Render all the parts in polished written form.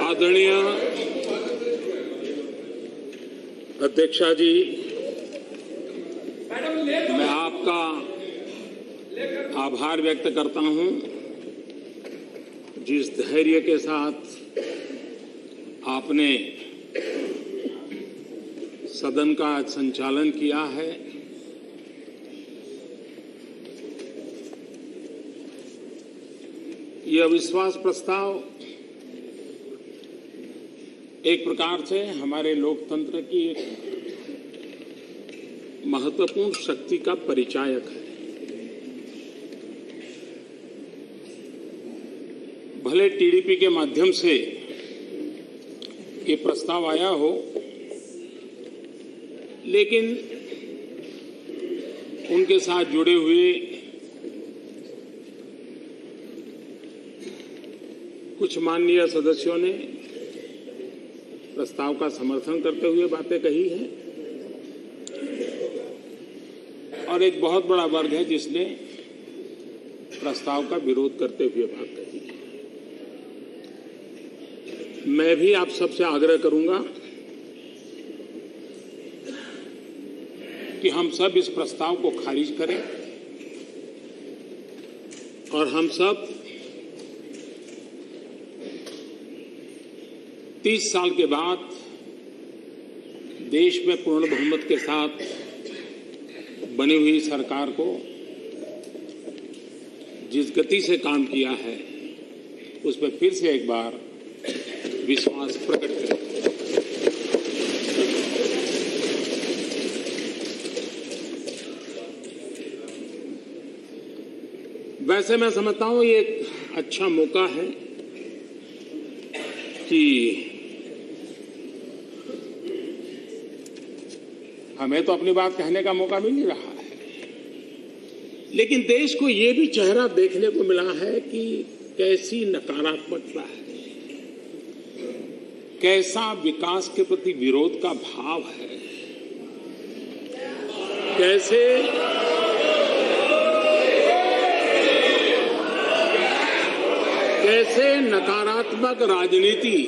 आदरणीय अध्यक्षा जी, मैं आपका आभार व्यक्त करता हूं जिस धैर्य के साथ आपने सदन का संचालन किया है। यह अविश्वास प्रस्ताव एक प्रकार से हमारे लोकतंत्र की एक महत्वपूर्ण शक्ति का परिचायक है। भले टीडीपी के माध्यम से ये प्रस्ताव आया हो, लेकिन उनके साथ जुड़े हुए कुछ माननीय सदस्यों ने प्रस्ताव का समर्थन करते हुए बातें कही हैं और एक बहुत बड़ा वर्ग है जिसने प्रस्ताव का विरोध करते हुए बात कही है। मैं भी आप सबसे आग्रह करूंगा कि हम सब इस प्रस्ताव को खारिज करें और हम सब 30 साल के बाद देश में पूर्ण बहुमत के साथ बनी हुई सरकार को जिस गति से काम किया है उस पर फिर से एक बार विश्वास प्रकट करें। वैसे मैं समझता हूं ये एक अच्छा मौका है कि हमें तो अपनी बात कहने का मौका मिल नहीं रहा है, लेकिन देश को ये भी चेहरा देखने को मिला है कि कैसी नकारात्मकता है, कैसा विकास के प्रति विरोध का भाव है, कैसे नकारात्मक राजनीति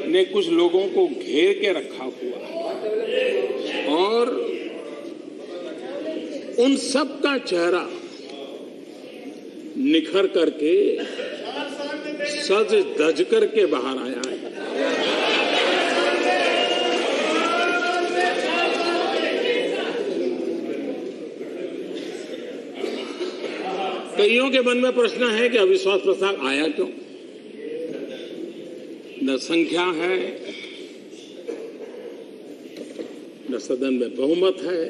ने कुछ लोगों को घेर के रखा हुआ है और उन सब का चेहरा निखर करके सज धज करके बाहर आया है। कईयों के मन में प्रश्न है कि अविश्वास प्रस्ताव आया क्यों? न संख्या है, न सदन में बहुमत है,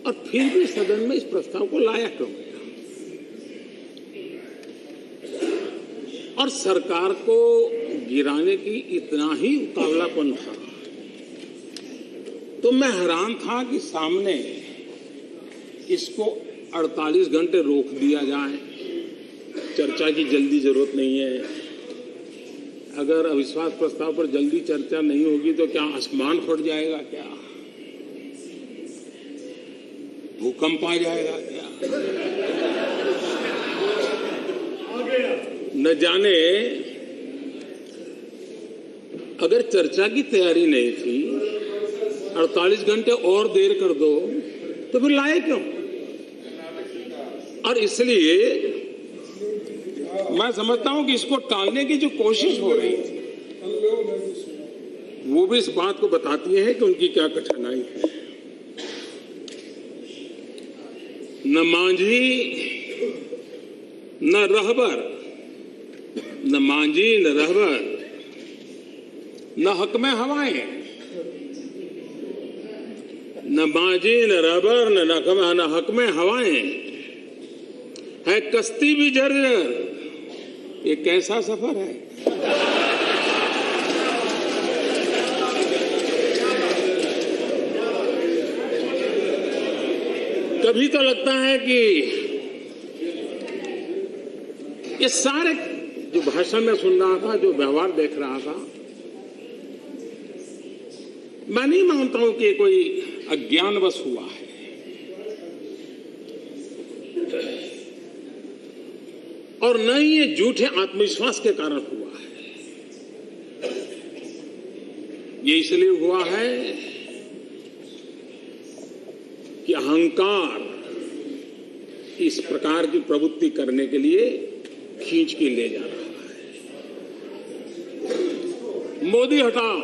और फिर भी सदन में इस प्रस्ताव को लाया क्यों गया? और सरकार को गिराने की इतना ही उतावलापन था तो मैं हैरान था कि सामने इसको 48 घंटे रोक दिया जाए। चर्चा की जल्दी जरूरत नहीं है। अगर अविश्वास प्रस्ताव पर जल्दी चर्चा नहीं होगी तो क्या आसमान फट जाएगा? क्या भूकंप आ जाएगा? क्या न जाने। अगर चर्चा की तैयारी नहीं थी, 48 घंटे और देर कर दो तो फिर लाए क्यों? और इसलिए मैं समझता हूं कि इसको टालने की जो कोशिश हो रही थी वो भी इस बात को बताती है कि उनकी क्या कठिनाई है। न मांझी न रहबर, न मांझी न रहबर, न हक में हवाएं, न मांझी न रहबर न हक में हवाएं, है कश्ती भी जर्जर। ये कैसा सफर है? कभी तो लगता है कि ये सारे जो भाषण में सुन रहा था, जो व्यवहार देख रहा था, मैं नहीं मानता हूं कि कोई अज्ञानवश हुआ है। और न ही ये झूठे आत्मविश्वास के कारण हुआ है। ये इसलिए हुआ है कि अहंकार इस प्रकार की प्रवृत्ति करने के लिए खींच के ले जा रहा है। मोदी हटाओ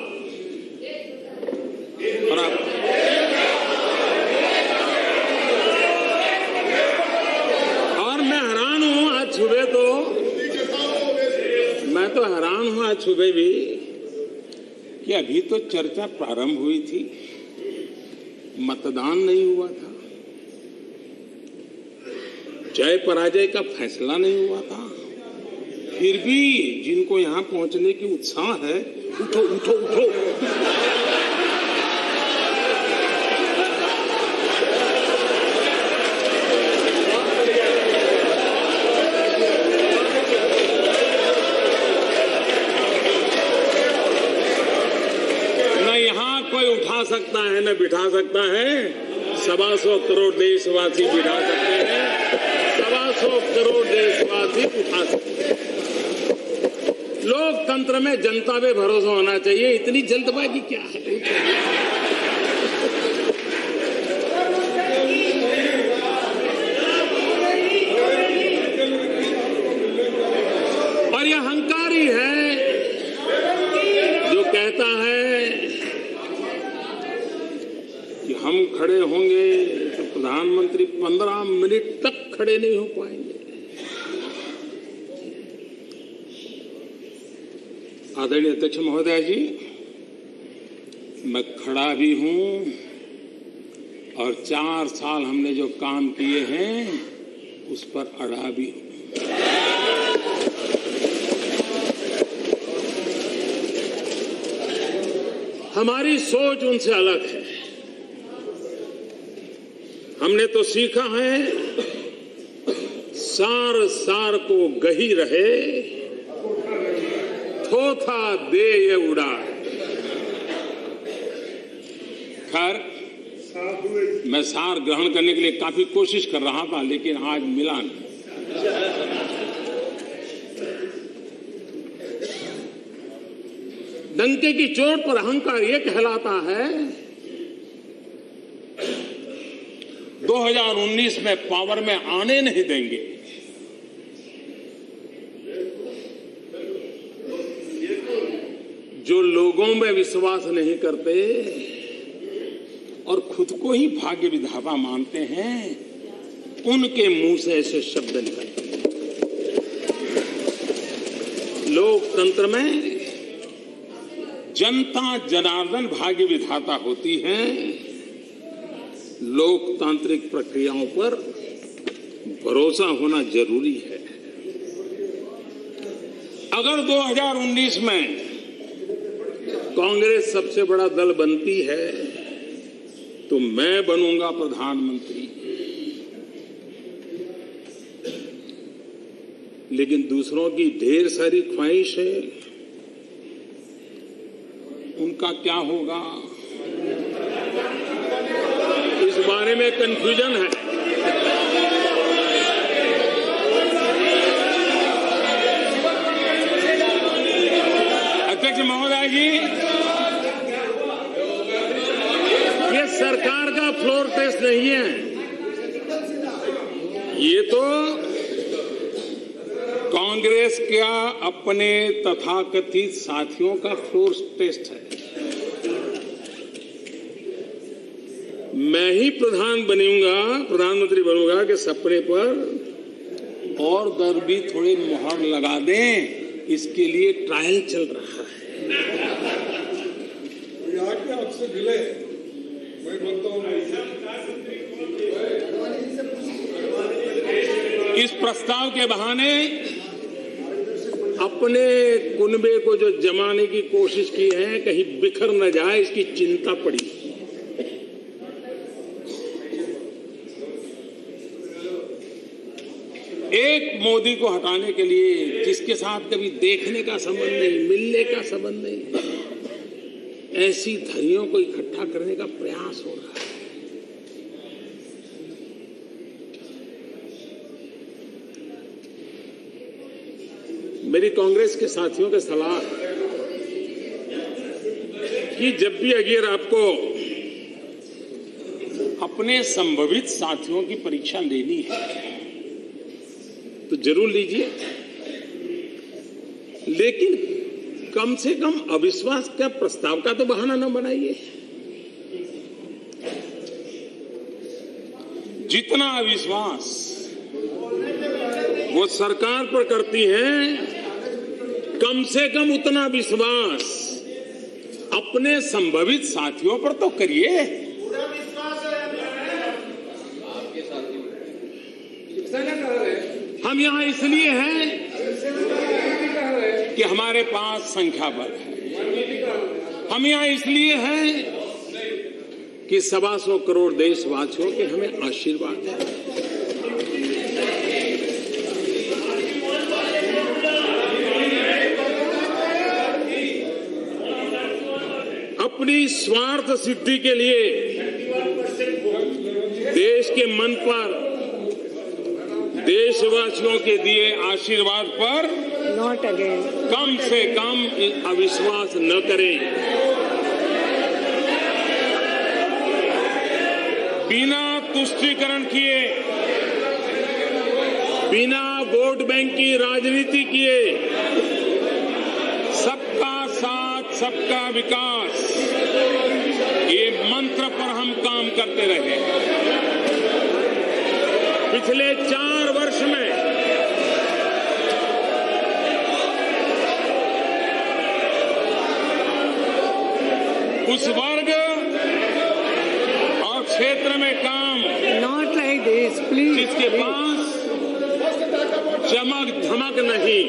और मैं हैरान हूं आज सुबह सुबह भी कि अभी तो चर्चा प्रारंभ हुई थी, मतदान नहीं हुआ था, जय पराजय का फैसला नहीं हुआ था, फिर भी जिनको यहां पहुंचने की उत्साह है, उठो उठो उठो। उठा सकता है न बिठा सकता है, 125 करोड़ देशवासी बिठा सकते हैं, 125 करोड़ देशवासी उठा सकते हैं। लोकतंत्र में जनता पे भरोसा होना चाहिए, इतनी जल्दबाजी क्या है? और यह अहंकारी है जो कहता है हम खड़े होंगे तो प्रधानमंत्री 15 मिनट तक खड़े नहीं हो पाएंगे। आदरणीय अध्यक्ष महोदय जी, मैं खड़ा भी हूं और 4 साल हमने जो काम किए हैं उस पर अड़ा भी हूं। हमारी सोच उनसे अलग है। हमने तो सीखा है सार सार को गही रहे, थोथा दे ये उड़ा। खैर, मैं सार ग्रहण करने के लिए काफी कोशिश कर रहा था, लेकिन आज मिला नहीं। डंके की चोट पर अहंकार ये कहलाता है 2019 में पावर में आने नहीं देंगे। जो लोगों में विश्वास नहीं करते और खुद को ही भाग्य विधाता मानते हैं, उनके मुंह से ऐसे शब्द निकलते हैं। लोकतंत्र में जनता जनार्दन भाग्य विधाता होती है। लोकतांत्रिक प्रक्रियाओं पर भरोसा होना जरूरी है। अगर 2019 में कांग्रेस सबसे बड़ा दल बनती है तो मैं बनूंगा प्रधानमंत्री, लेकिन दूसरों की ढेर सारी ख्वाहिश है, उनका क्या होगा इस बारे में कंफ्यूजन है। अध्यक्ष महोदय जी, ये सरकार का फ्लोर टेस्ट नहीं है, ये तो कांग्रेस का अपने तथाकथित साथियों का फ्लोर टेस्ट है। मैं ही प्रधानमंत्री बनूंगा कि सपने पर और दर भी थोड़ी मुहर लगा दें, इसके लिए ट्रायल चल रहा है। आपसे मिले, मैं बोलता हूं, इस प्रस्ताव के बहाने अपने कुनबे को जो जमाने की कोशिश की है, कहीं बिखर न जाए, इसकी चिंता पड़ी। एक मोदी को हटाने के लिए जिसके साथ कभी देखने का संबंध नहीं, मिलने का संबंध नहीं, ऐसी धरियों को इकट्ठा करने का प्रयास हो रहा है। मेरी कांग्रेस के साथियों की सलाह कि जब भी अगर आपको अपने संभावित साथियों की परीक्षा लेनी है तो जरूर लीजिए, लेकिन कम से कम अविश्वास का प्रस्ताव का तो बहाना न बनाइए। जितना अविश्वास वो सरकार पर करती है, कम से कम उतना विश्वास अपने संभावित साथियों पर तो करिए। हम यहां इसलिए हैं कि हमारे पास संख्या बल है। हम यहां इसलिए हैं कि 125 करोड़ देशवासियों के हमें आशीर्वाद है। अपनी स्वार्थ सिद्धि के लिए देश के मन पर, देशवासियों के दिए आशीर्वाद पर कम से कम अविश्वास न करें। बिना तुष्टीकरण किए, बिना वोट बैंक की राजनीति किए, सबका साथ सबका विकास, ये मंत्र पर हम काम करते रहे। पिछले 4 वर्ष में उस वर्ग और क्षेत्र में काम नॉट लाइक दिस प्लीज, जिसके पास चमक धमक नहीं,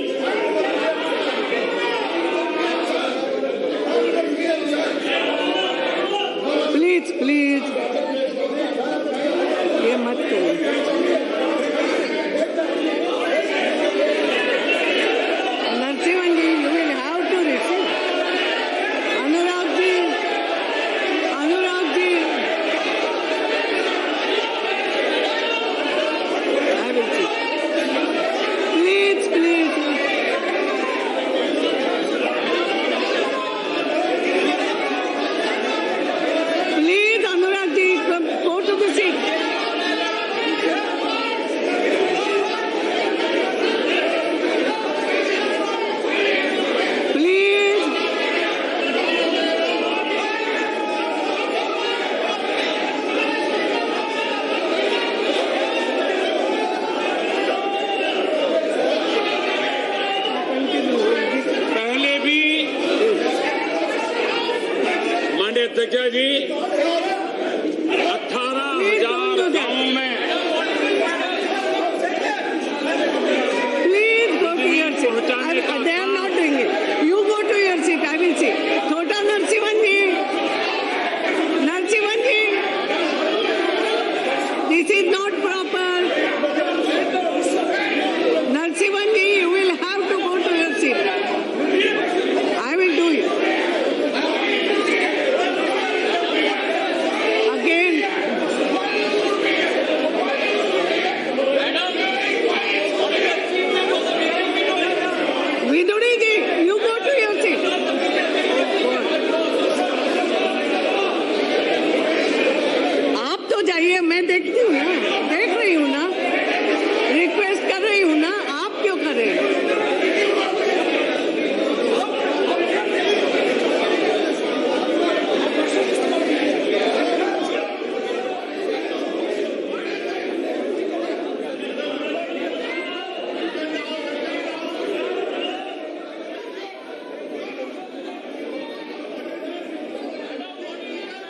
प्लीज ये मत करो। नरसिम्हन जी, you will have to receive. Anurag ji, I will see. Please. Please, Anurag ji, go to the seat. Please. पहले भी माननीय अध्यक्ष जी 18,000 गांवों में Please go to your seat. They are not doing it. You go to your seat. I will see. छोटा नरसिम्हन जी, this is not proper. Narasimhan ji, you will have to go to your seat. I will do it. Again. Viduri ji, you go to your seat. आप तो जाइए, मैं देखती हूँ ना, देख रही हूँ ना, रिक्वेस्ट कर रही हूँ ना, आप क्यों कर रहे हैं?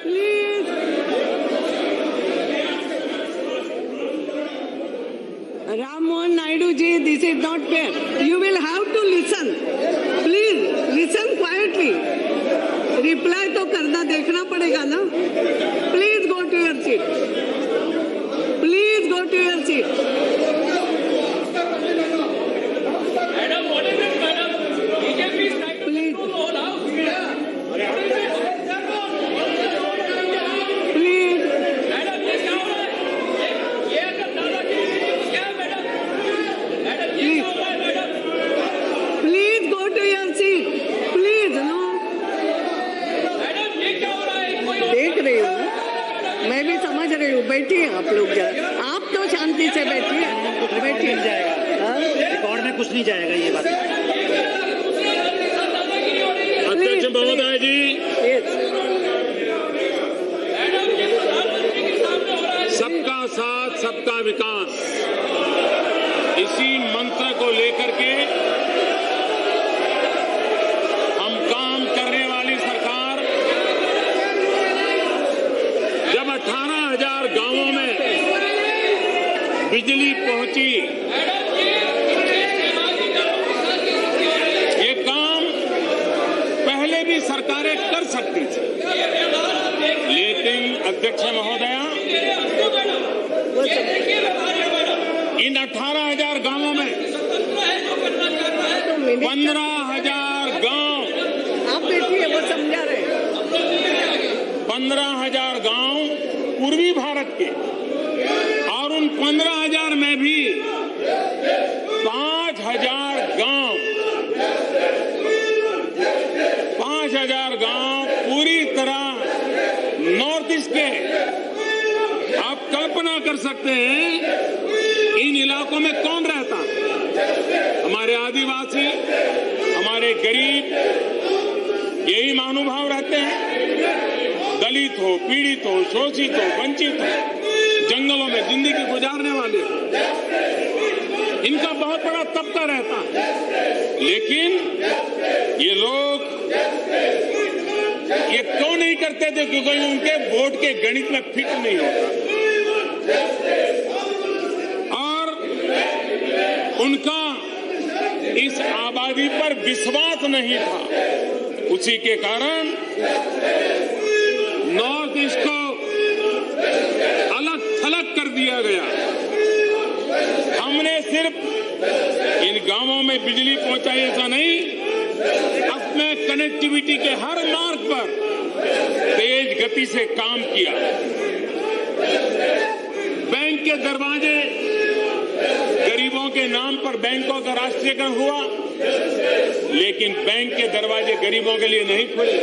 Please. Ram Mohan Naidu ji, this is not fair. You will have to listen. Please listen quietly. Reply तो करना देखना पड़ेगा ना. Please go to your seat. Please go to your seat. Madam, what is it, madam? BJP is trying to Please. control the whole house. Please. Madam ये क्या हो रहा है? ये अगर दादागिरी है तो क्या है मैडम? मैडम ये क्या हो रहा है मैडम? कुछ नहीं जाएगा ये बात। अध्यक्ष महोदय जी, सबका साथ सबका विकास, इसी मंत्र को लेकर के हम काम करने वाली सरकार जब 18,000 गांवों में बिजली पहुंची, ये काम पहले भी सरकारें कर सकती थी, लेकिन अध्यक्ष महोदया, इन 18,000 गांवों में 15,000 गांव, आप देखिए वो समझा रहे हैं। 15,000 गांव पूर्वी भारत के, और उन 15,000 में भी 5,000 गांव पूरी तरह नॉर्थ ईस्ट के। आप कल्पना कर सकते हैं इन इलाकों में कौन रहता, हमारे आदिवासी, हमारे गरीब, यही महानुभाव रहते हैं। दलित हो, पीड़ित हो, शोषित हो, वंचित हो, जंगलों में जिंदगी गुजारने वाले हो, इनका बहुत बड़ा तबका रहता है। लेकिन ये लोग ये क्यों नहीं करते थे? क्योंकि उनके वोट के गणित में फिट नहीं होता और उनका इस आबादी पर विश्वास नहीं था। उसी के कारण नॉर्थ ईस्ट को अलग थलग कर दिया गया। हमने सिर्फ इन गांवों में बिजली पहुंचाई ऐसा नहीं, अपने कनेक्टिविटी के हर मार्ग पर तेज गति से काम किया। बैंक के दरवाजे, गरीबों के नाम पर बैंकों का राष्ट्रीयकरण हुआ, लेकिन बैंक के दरवाजे गरीबों के लिए नहीं खुले।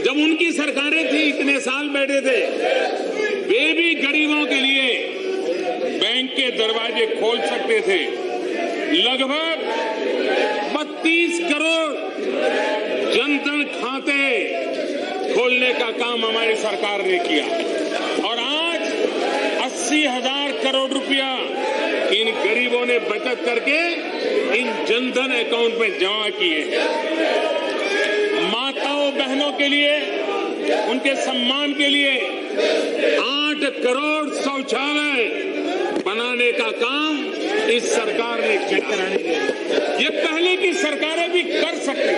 जब उनकी सरकारें थी, इतने साल बैठे थे, वे भी गरीबों के लिए बैंक के दरवाजे खोल सकते थे। लगभग 32 करोड़ जनधन खाते खोलने का काम हमारी सरकार ने किया और आज 80,000 करोड़ रुपया इन गरीबों ने बचत करके इन जनधन अकाउंट में जमा किए हैं। माताओं बहनों के लिए, उनके सम्मान के लिए 8 करोड़ शौचालय बनाने का काम इस सरकार ने किया। ये पहले की सरकारें भी कर सकती थी।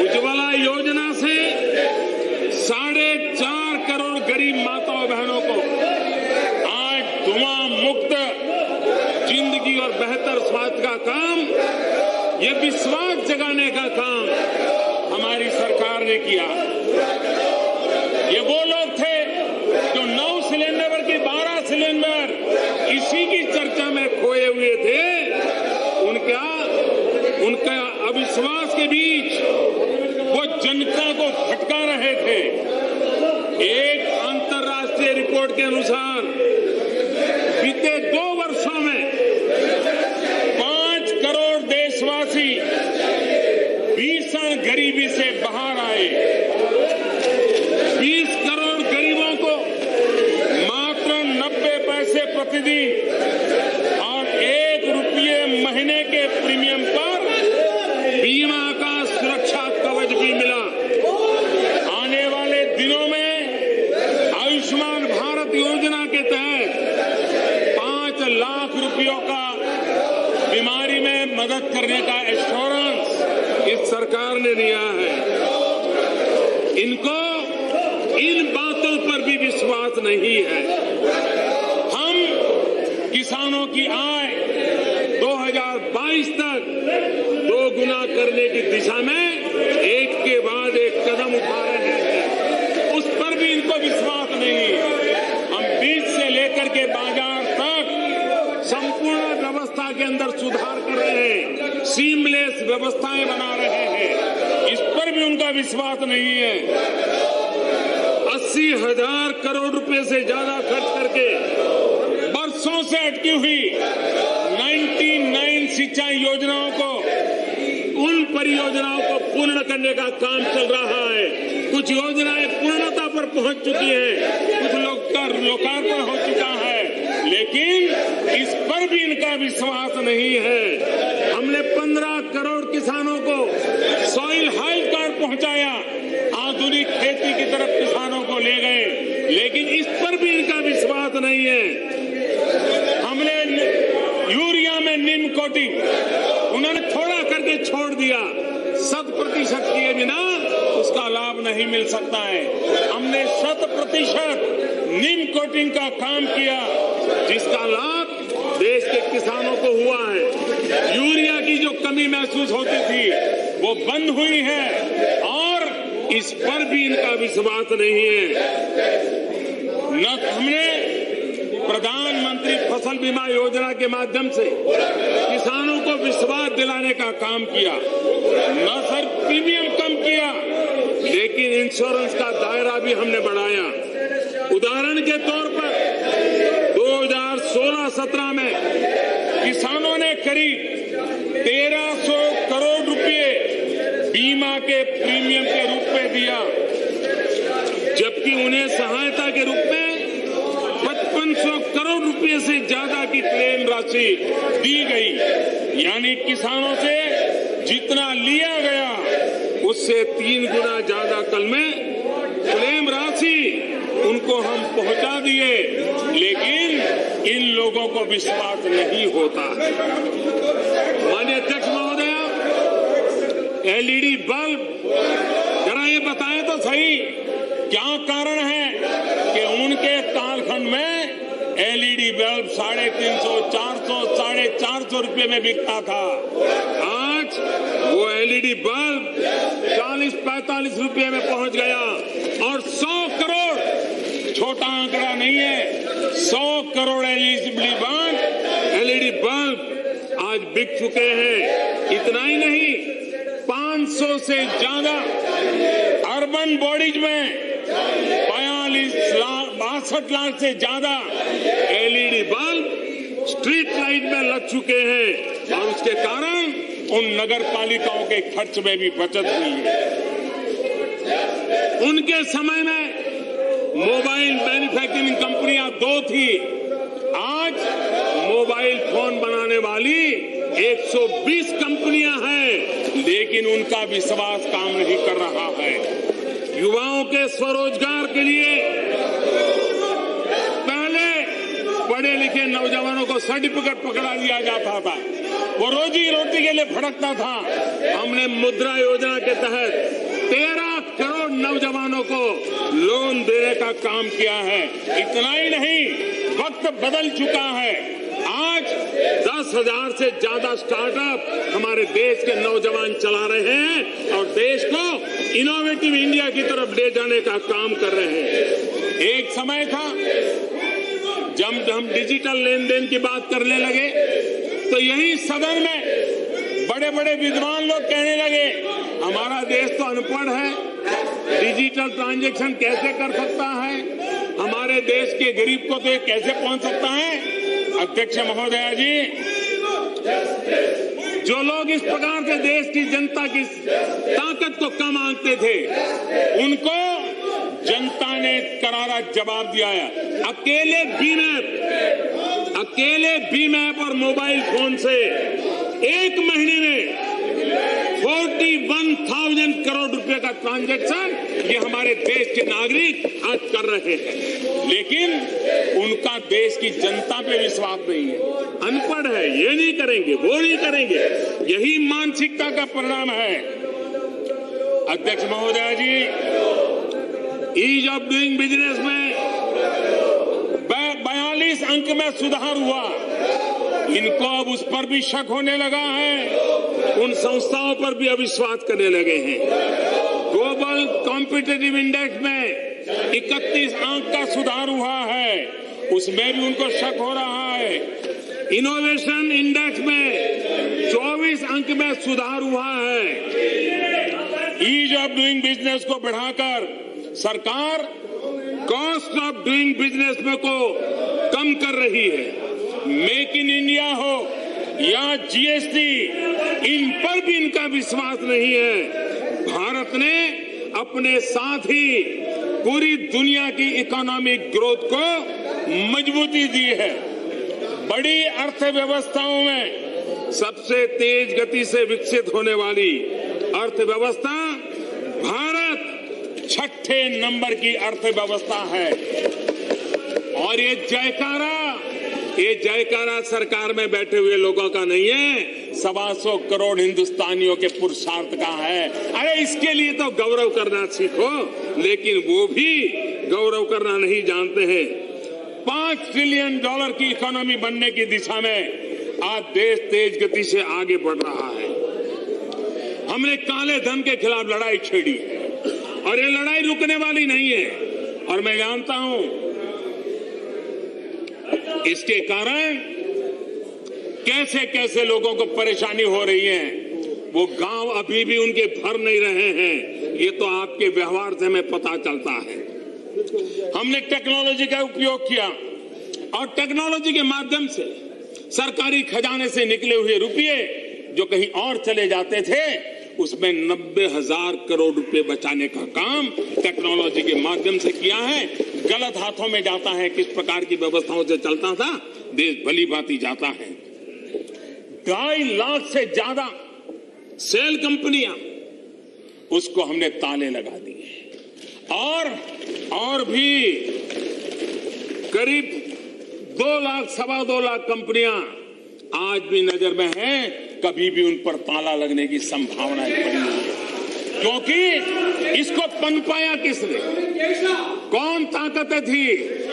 उज्ज्वला योजना से 4.5 करोड़ गरीब माताओं बहनों को आज धुआं मुक्त जिंदगी और बेहतर स्वास्थ्य का काम, ये विश्वास जगाने का काम हमारी सरकार ने किया। ये वो लोग थे जो 9 सिलेंडर की 12 सिलेंडर इसी की चर्चा में खोए हुए थे। उनका अविश्वास के बीच वो जनता को भटका रहे थे। एक अंतर्राष्ट्रीय रिपोर्ट के अनुसार बीते 2 वर्षों में 5 करोड़ देशवासी भीषण गरीबी से बाहर आए। 20 करोड़ गरीबों को मात्र 90 पैसे प्रतिदिन और 1 रुपये महीने के प्रीमियम पर बीमा का सुरक्षा कवच भी मिला। आने वाले दिनों में आयुष्मान भारत योजना के तहत 5 लाख रुपयों का बीमारी में मदद करने का एश्योरेंस इस सरकार ने दिया है। इनको इन बातों पर भी विश्वास नहीं है। हम किसानों की आय 2022 तक 2 गुना करने की दिशा में एक के बाद एक कदम उठा रहे हैं। उस पर भी इनको विश्वास नहीं। हम बीज से लेकर के बाजार तक संपूर्ण व्यवस्था के अंदर सुधार कर रहे हैं, सीमलेस व्यवस्थाएं बना रहे हैं। इस पर भी उनका विश्वास नहीं है। 80,000 करोड़ रुपए से ज्यादा खर्च करके बरसों से अटकी हुई 99 सिंचाई योजनाओं को, उन परियोजनाओं को पूर्ण करने का काम चल रहा है। कुछ योजनाएं पूर्णता पर पहुंच चुकी हैं, कुछ लोकार्पण हो चुका है, लेकिन इस पर भी इनका विश्वास नहीं है। हमने 15 करोड़ किसानों को सॉइल हेल्थ कार्ड पहुंचाया, आधुनिक खेती की तरफ किसानों को ले गए, लेकिन इस पर भी इनका विश्वास नहीं है। हमने यूरिया में नीम कोटिंग उन्होंने थोड़ा करके छोड़ दिया, 100% किए बिना उसका लाभ नहीं मिल सकता है। हमने 100% नीम कोटिंग का काम किया, जिसका लाभ देश के किसानों को हुआ है। यूरिया की जो कमी महसूस होती थी वो बंद हुई है, और इस पर भी इनका विश्वास नहीं है। न हमने प्रधानमंत्री फसल बीमा योजना के माध्यम से किसानों को विश्वास दिलाने का काम किया, न सिर्फ प्रीमियम कम किया, लेकिन इंश्योरेंस का दायरा भी हमने बढ़ाया। उदाहरण के तौर पर 2016-17 में किसानों ने करीब 1300 करोड़ रुपए बीमा के प्रीमियम के रूप में दिया, जबकि उन्हें सहायता के रूप में 5500 करोड़ रुपए से ज्यादा की क्लेम राशि दी गई। यानी किसानों से जितना लिया गया उससे 3 गुना ज्यादा कल में क्लेम राशि उनको हम पहुंचा दिए, लेकिन इन लोगों को विश्वास नहीं होता। माननीय अध्यक्ष महोदय, एलईडी बल्ब जरा ये बताएं तो सही, क्या कारण है कि उनके कालखंड में एलईडी बल्ब 350, 400, 450 रुपए में बिकता था। आज वो एलईडी बल्ब 40-45 रुपए में पहुंच गया, और 100 करोड़, छोटा आंकड़ा नहीं है, 100 करोड़ एलईडी बल्ब आज बिक चुके हैं। इतना ही नहीं, 500 से ज्यादा अर्बन बॉडीज में 62 लाख से ज्यादा एलईडी बल्ब स्ट्रीट लाइट में लग चुके हैं, और उसके कारण उन नगर पालिकाओं के खर्च में भी बचत हुई है। उनके समय में मोबाइल मैन्युफैक्चरिंग कंपनियां 2 थी, आज मोबाइल फोन बनाने वाली 120 कंपनियां हैं, लेकिन उनका विश्वास काम नहीं कर रहा है। युवाओं के स्वरोजगार के लिए पहले पढ़े लिखे नौजवानों को सर्टिफिकेट पकड़ा दिया जाता था, वो रोजी रोटी के लिए भटकता था। हमने मुद्रा योजना के तहत 13 करोड़ नौजवानों को लोन देने का काम किया है। इतना ही नहीं, वक्त बदल चुका है। आज 10,000 से ज्यादा स्टार्टअप हमारे देश के नौजवान चला रहे हैं, और देश को इनोवेटिव इंडिया की तरफ ले जाने का काम कर रहे हैं। एक समय था जब हम डिजिटल लेन देन की बात करने लगे, तो यही सदन में बड़े बड़े विद्वान लोग कहने लगे, हमारा देश तो अनपढ़ है, डिजिटल ट्रांजैक्शन कैसे कर सकता है, हमारे देश के गरीब को तो ये कैसे पहुंच सकता है। अध्यक्ष महोदया जी, जो लोग इस प्रकार से देश की जनता की ताकत को कम आंकते थे, उनको जनता ने करारा जवाब दिया है। अकेले भीम ऐप और मोबाइल फोन से एक महीने में 41,000 करोड़ रुपए का ट्रांजैक्शन ये हमारे देश के नागरिक आज कर रहे हैं, लेकिन उनका देश की जनता पे विश्वास नहीं है। अनपढ़ है, ये नहीं करेंगे, वो नहीं करेंगे, यही मानसिकता का परिणाम है। अध्यक्ष महोदया जी, ईज ऑफ डूइंग बिजनेस में 42 अंक में सुधार हुआ, इनको अब उस पर भी शक होने लगा है, उन संस्थाओं पर भी अविश्वास करने लगे हैं। ग्लोबल कॉम्पिटिटिव इंडेक्स में 31 अंक का सुधार हुआ है, उसमें भी उनको शक हो रहा है। इनोवेशन इंडेक्स में 24 अंक में सुधार हुआ है। ईज ऑफ डूइंग बिजनेस को बढ़ाकर सरकार कॉस्ट ऑफ डूइंग बिजनेस में को कम कर रही है। मेक इन इंडिया हो, या जीएसटी, इन पर भी इनका विश्वास नहीं है। भारत ने अपने साथ ही पूरी दुनिया की इकोनॉमिक ग्रोथ को मजबूती दी है। बड़ी अर्थव्यवस्थाओं में सबसे तेज गति से विकसित होने वाली अर्थव्यवस्था भारत 6ठे नंबर की अर्थव्यवस्था है। और ये जयकारा सरकार में बैठे हुए लोगों का नहीं है, 125 करोड़ हिंदुस्तानियों के पुरुषार्थ का है। अरे इसके लिए तो गौरव करना सीखो, लेकिन वो भी गौरव करना नहीं जानते हैं। $5 ट्रिलियन की इकोनॉमी बनने की दिशा में आज देश तेज गति से आगे बढ़ रहा है। हमने काले धन के खिलाफ लड़ाई छेड़ी है और ये लड़ाई रुकने वाली नहीं है। और मैं जानता हूं इसके कारण कैसे कैसे लोगों को परेशानी हो रही है। वो गांव अभी भी उनके भर नहीं रहे हैं, ये तो आपके व्यवहार से हमें पता चलता है। हमने टेक्नोलॉजी का उपयोग किया और टेक्नोलॉजी के माध्यम से सरकारी खजाने से निकले हुए रुपये जो कहीं और चले जाते थे, उसमें 90,000 करोड़ रुपए बचाने का काम टेक्नोलॉजी के माध्यम से किया है। गलत हाथों में जाता है, किस प्रकार की व्यवस्थाओं से चलता था, देश भली भांति जाता है। 2.5 लाख से ज्यादा सेल कंपनियां, उसको हमने ताले लगा दिए। और भी करीब 2 लाख, 2.25 लाख कंपनियां आज भी नजर में हैं, कभी भी उन पर ताला लगने की संभावना पड़ी है। क्योंकि इसको पनपाया किसने? कौन ताकतें थी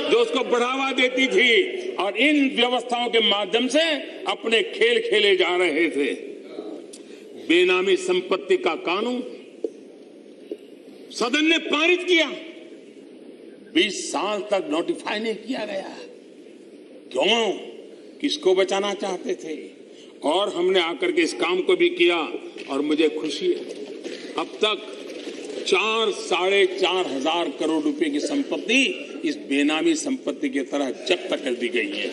जो उसको बढ़ावा देती थी और इन व्यवस्थाओं के माध्यम से अपने खेल खेले जा रहे थे। बेनामी संपत्ति का कानून सदन ने पारित किया, 20 साल तक नोटिफाई नहीं किया गया। क्यों? किसको बचाना चाहते थे? और हमने आकर के इस काम को भी किया और मुझे खुशी है, अब तक 4-4.5 हजार करोड़ रुपए की संपत्ति इस बेनामी संपत्ति की तरह जब्त कर दी गई है।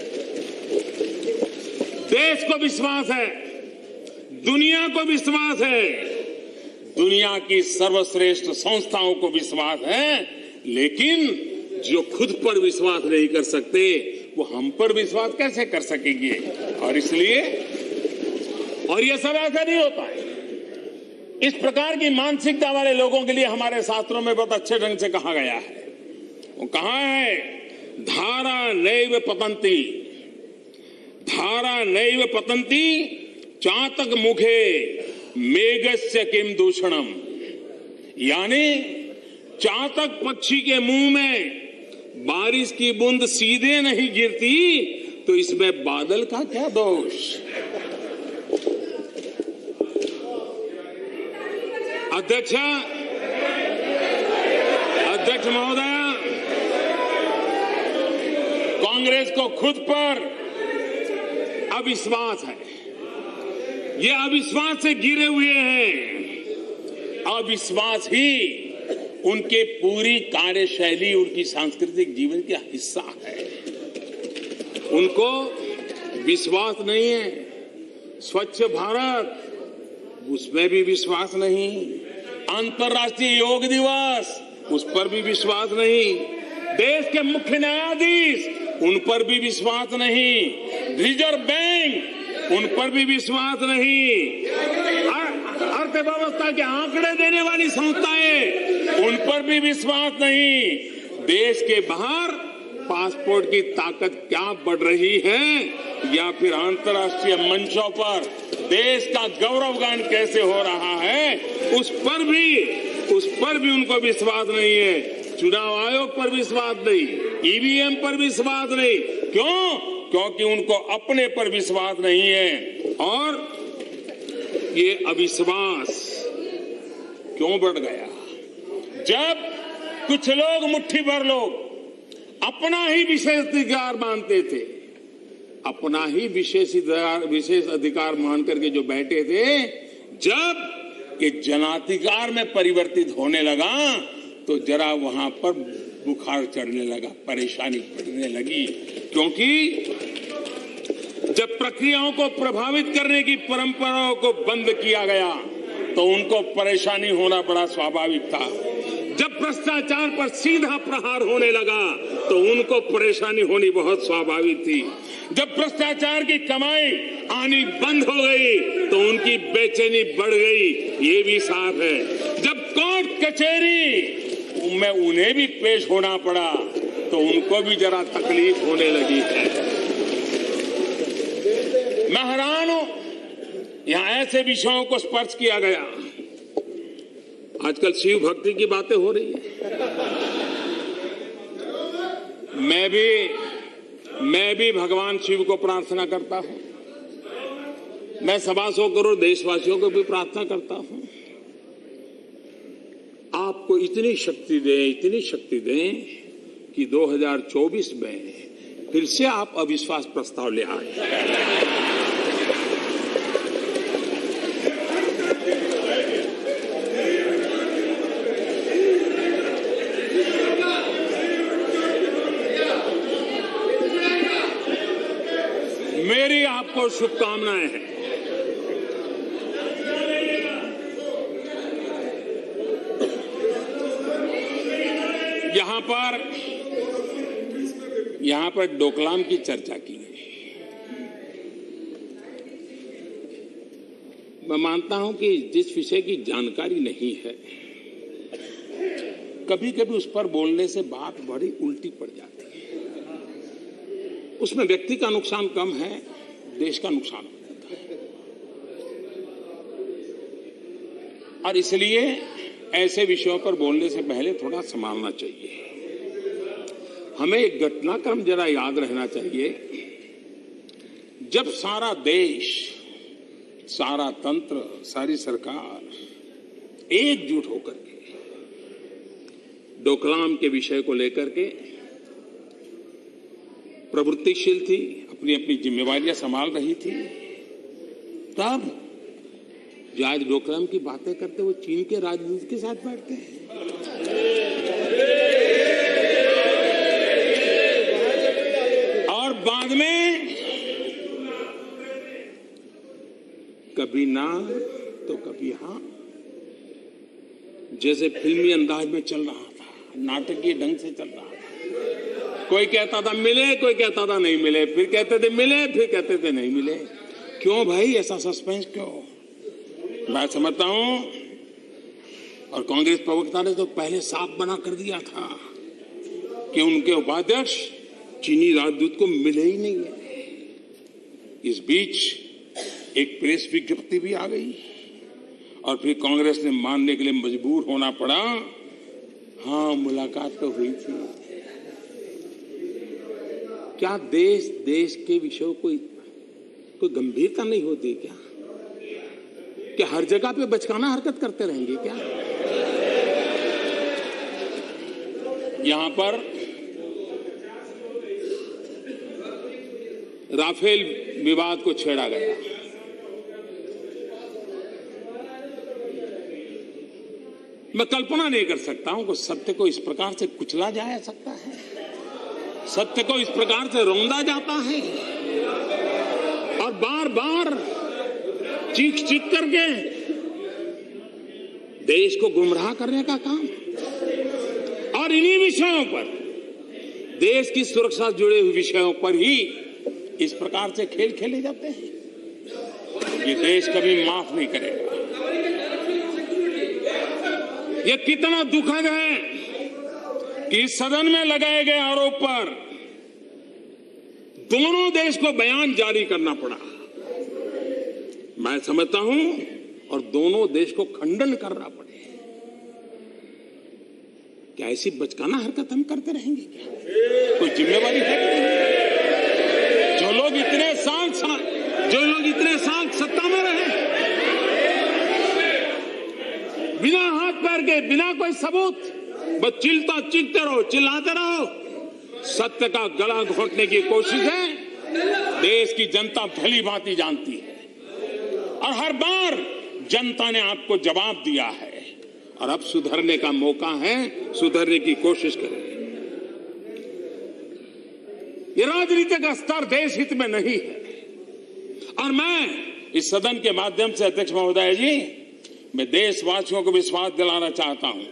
देश को विश्वास है, दुनिया को विश्वास है, दुनिया की सर्वश्रेष्ठ संस्थाओं को विश्वास है, लेकिन जो खुद पर विश्वास नहीं कर सकते वो हम पर विश्वास कैसे कर सकेंगे? और इसलिए यह सब ऐसा नहीं होता है। इस प्रकार की मानसिकता वाले लोगों के लिए हमारे शास्त्रों में बहुत अच्छे ढंग से कहा गया है। वो कहा है, धारा नैव पतंती, धारा नैव पतंती चातक मुखे मेघस्य किम दूषणम। यानी चातक पक्षी के मुंह में बारिश की बूंद सीधे नहीं गिरती तो इसमें बादल का क्या दोष? अध्यक्ष महोदय, कांग्रेस को खुद पर अविश्वास है। ये अविश्वास से घिरे हुए हैं। अविश्वास ही उनके पूरी कार्यशैली, उनकी सांस्कृतिक जीवन का हिस्सा है। उनको विश्वास नहीं है। स्वच्छ भारत, उसमें भी विश्वास नहीं। अंतर्राष्ट्रीय योग दिवस, उस पर भी विश्वास नहीं। देश के मुख्य न्यायाधीश, उन पर भी विश्वास नहीं। रिजर्व बैंक, उन पर भी विश्वास नहीं। अर्थव्यवस्था के आंकड़े देने वाली संस्थाएं, उन पर भी विश्वास नहीं। देश के बाहर पासपोर्ट की ताकत क्या बढ़ रही है, या फिर अंतर्राष्ट्रीय मंचों पर देश का गौरवगान कैसे हो रहा है, उस पर भी उनको विश्वास नहीं है। चुनाव आयोग पर विश्वास नहीं, ईवीएम पर विश्वास नहीं। क्यों? क्योंकि उनको अपने पर विश्वास नहीं है। और ये अविश्वास क्यों बढ़ गया? जब कुछ लोग, मुट्ठी भर लोग अपना ही विशेष अधिकार मानते थे, अपना ही विशेष अधिकार मान करके जो बैठे थे, जब ये जनाधिकार में परिवर्तित होने लगा तो जरा वहां पर बुखार चढ़ने लगा, परेशानी बढ़ने लगी। क्योंकि जब प्रक्रियाओं को प्रभावित करने की परंपराओं को बंद किया गया तो उनको परेशानी होना बड़ा स्वाभाविक था। जब भ्रष्टाचार पर सीधा प्रहार होने लगा तो उनको परेशानी होनी बहुत स्वाभाविक थी। जब भ्रष्टाचार की कमाई आनी बंद हो गई तो उनकी बेचैनी बढ़ गई, ये भी साफ है। जब कोर्ट कचहरी में उन्हें भी पेश होना पड़ा तो उनको भी जरा तकलीफ होने लगी है। मैं हैरान हूं, यहां ऐसे विषयों को स्पर्श किया गया। आजकल शिव भक्ति की बातें हो रही है। मैं भी भगवान शिव को प्रार्थना करता हूं। मैं 125 करोड़ देशवासियों को भी प्रार्थना करता हूं, आपको इतनी शक्ति दें कि 2024 में फिर से आप अविश्वास प्रस्ताव ले आए। मेरी आपको शुभकामनाएं हैं। यहां पर डोकलाम की चर्चा की गई। मैं मानता हूं कि जिस विषय की जानकारी नहीं है, कभी कभी उस पर बोलने से बात बड़ी उल्टी पड़ जाती है। उसमें व्यक्ति का नुकसान कम है, देश का नुकसान हो जाता है। और इसलिए ऐसे विषयों पर बोलने से पहले थोड़ा संभालना चाहिए। हमें एक घटनाक्रम जरा याद रहना चाहिए। जब सारा देश, सारा तंत्र, सारी सरकार एकजुट होकर के डोकलाम के विषय को लेकर के प्रवृत्तिशील थी, अपनी अपनी जिम्मेवारियां संभाल रही थी, तब जो आज डोकलाम की बातें करते वो चीन के राजदूत के साथ बैठते हैं। और बाद में कभी ना तो कभी हां, जैसे फिल्मी अंदाज में चल रहा था, नाटकीय ढंग से चल रहा था। कोई कहता था मिले, कोई कहता था नहीं मिले, फिर कहते थे मिले, फिर कहते थे नहीं मिले। क्यों भाई ऐसा सस्पेंस क्यों? मैं समझता हूं, और कांग्रेस प्रवक्ता ने तो पहले साफ बना कर दिया था कि उनके उपाध्यक्ष चीनी राजदूत को मिले ही नहीं है। इस बीच एक प्रेस विज्ञप्ति भी आ गई और फिर कांग्रेस ने मानने के लिए मजबूर होना पड़ा, हाँ मुलाकात तो हुई थी। क्या देश के विषयों को कोई गंभीरता नहीं होती क्या? क्या हर जगह पे बचकाना हरकत करते रहेंगे क्या? यहां पर राफेल विवाद को छेड़ा गया। मैं कल्पना नहीं कर सकता हूं कि सत्य को इस प्रकार से कुचला जा सकता है, सत्य को इस प्रकार से रौंदा जाता है और बार बार चीख करके देश को गुमराह करने का काम। और इन्हीं विषयों पर, देश की सुरक्षा से जुड़े हुए विषयों पर ही इस प्रकार से खेल खेले जाते हैं। ये देश कभी माफ नहीं करेगा। ये कितना दुखद है कि इस सदन में लगाए गए आरोप पर दोनों देश को बयान जारी करना पड़ा। मैं समझता हूं, और दोनों देश को खंडन करना पड़े। क्या ऐसी बचकाना हरकत हम करते रहेंगे क्या? कोई जिम्मेवारी है? जो लोग इतने साल सत्ता में रहे, बिना हाथ पैर के, बिना कोई सबूत, बस चीखते रहो, चिल्लाते रहो, सत्य का गला घोटने की कोशिश है। देश की जनता भली भांति जानती है और हर बार जनता ने आपको जवाब दिया है और अब सुधरने का मौका है, सुधरने की कोशिश करें। ये राजनीति का स्तर देश हित में नहीं है। और मैं इस सदन के माध्यम से अध्यक्ष महोदय जी, मैं देशवासियों को विश्वास दिलाना चाहता हूं,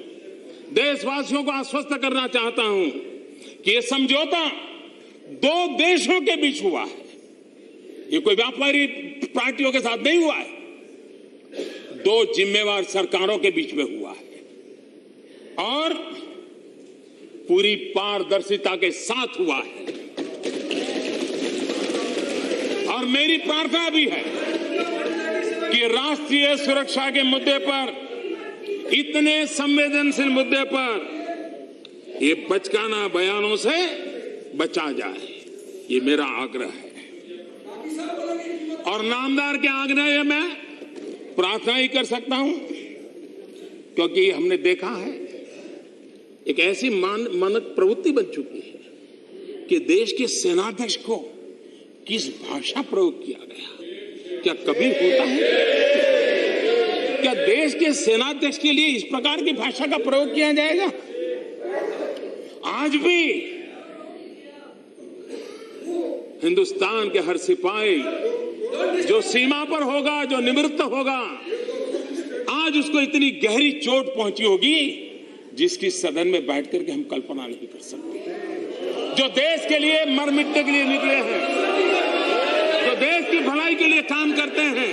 देशवासियों को आश्वस्त करना चाहता हूं कि ये समझौता दो देशों के बीच हुआ है, ये कोई व्यापारी पार्टियों के साथ नहीं हुआ है, दो जिम्मेवार सरकारों के बीच में हुआ है और पूरी पारदर्शिता के साथ हुआ है। और मेरी प्रार्थना भी है कि राष्ट्रीय सुरक्षा के मुद्दे पर, इतने संवेदनशील मुद्दे पर ये बचकाना बयानों से बचा जाए, ये मेरा आग्रह है। और नामदार के आग्रह मैं प्रार्थना ही कर सकता हूं, क्योंकि हमने देखा है एक ऐसी मानक प्रवृत्ति बन चुकी है कि देश के सेनाध्यक्ष को किस भाषा प्रयोग किया गया, क्या कभी होता है? क्या देश के सेनाध्यक्ष के लिए इस प्रकार की भाषा का प्रयोग किया जाएगा? आज भी हिंदुस्तान के हर सिपाही जो सीमा पर होगा, जो निवृत्त होगा, आज उसको इतनी गहरी चोट पहुंची होगी जिसकी सदन में बैठ करके हम कल्पना नहीं कर सकते। जो देश के लिए मर मिटने के लिए निकले हैं, जो देश की भलाई के लिए काम करते हैं,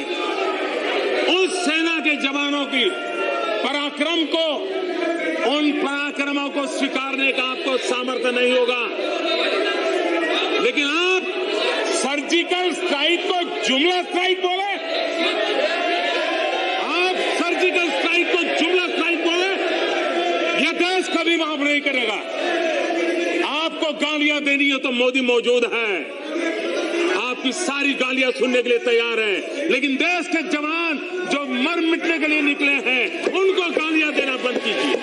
उस सेना के जवानों की पराक्रम को, उन पराक्रमों को स्वीकारने का आपको सामर्थ्य नहीं होगा। लेकिन आप सर्जिकल स्ट्राइक को जुमला स्ट्राइक बोले, आप सर्जिकल स्ट्राइक को जुमला स्ट्राइक बोले, यह देश कभी माफ नहीं करेगा। आपको गालियां देनी है तो मोदी मौजूद है, आपकी सारी गालियां सुनने के लिए तैयार है, लेकिन देश के जवान जो मर मिटने के लिए निकले हैं उनको गालियां देना बंद कीजिए।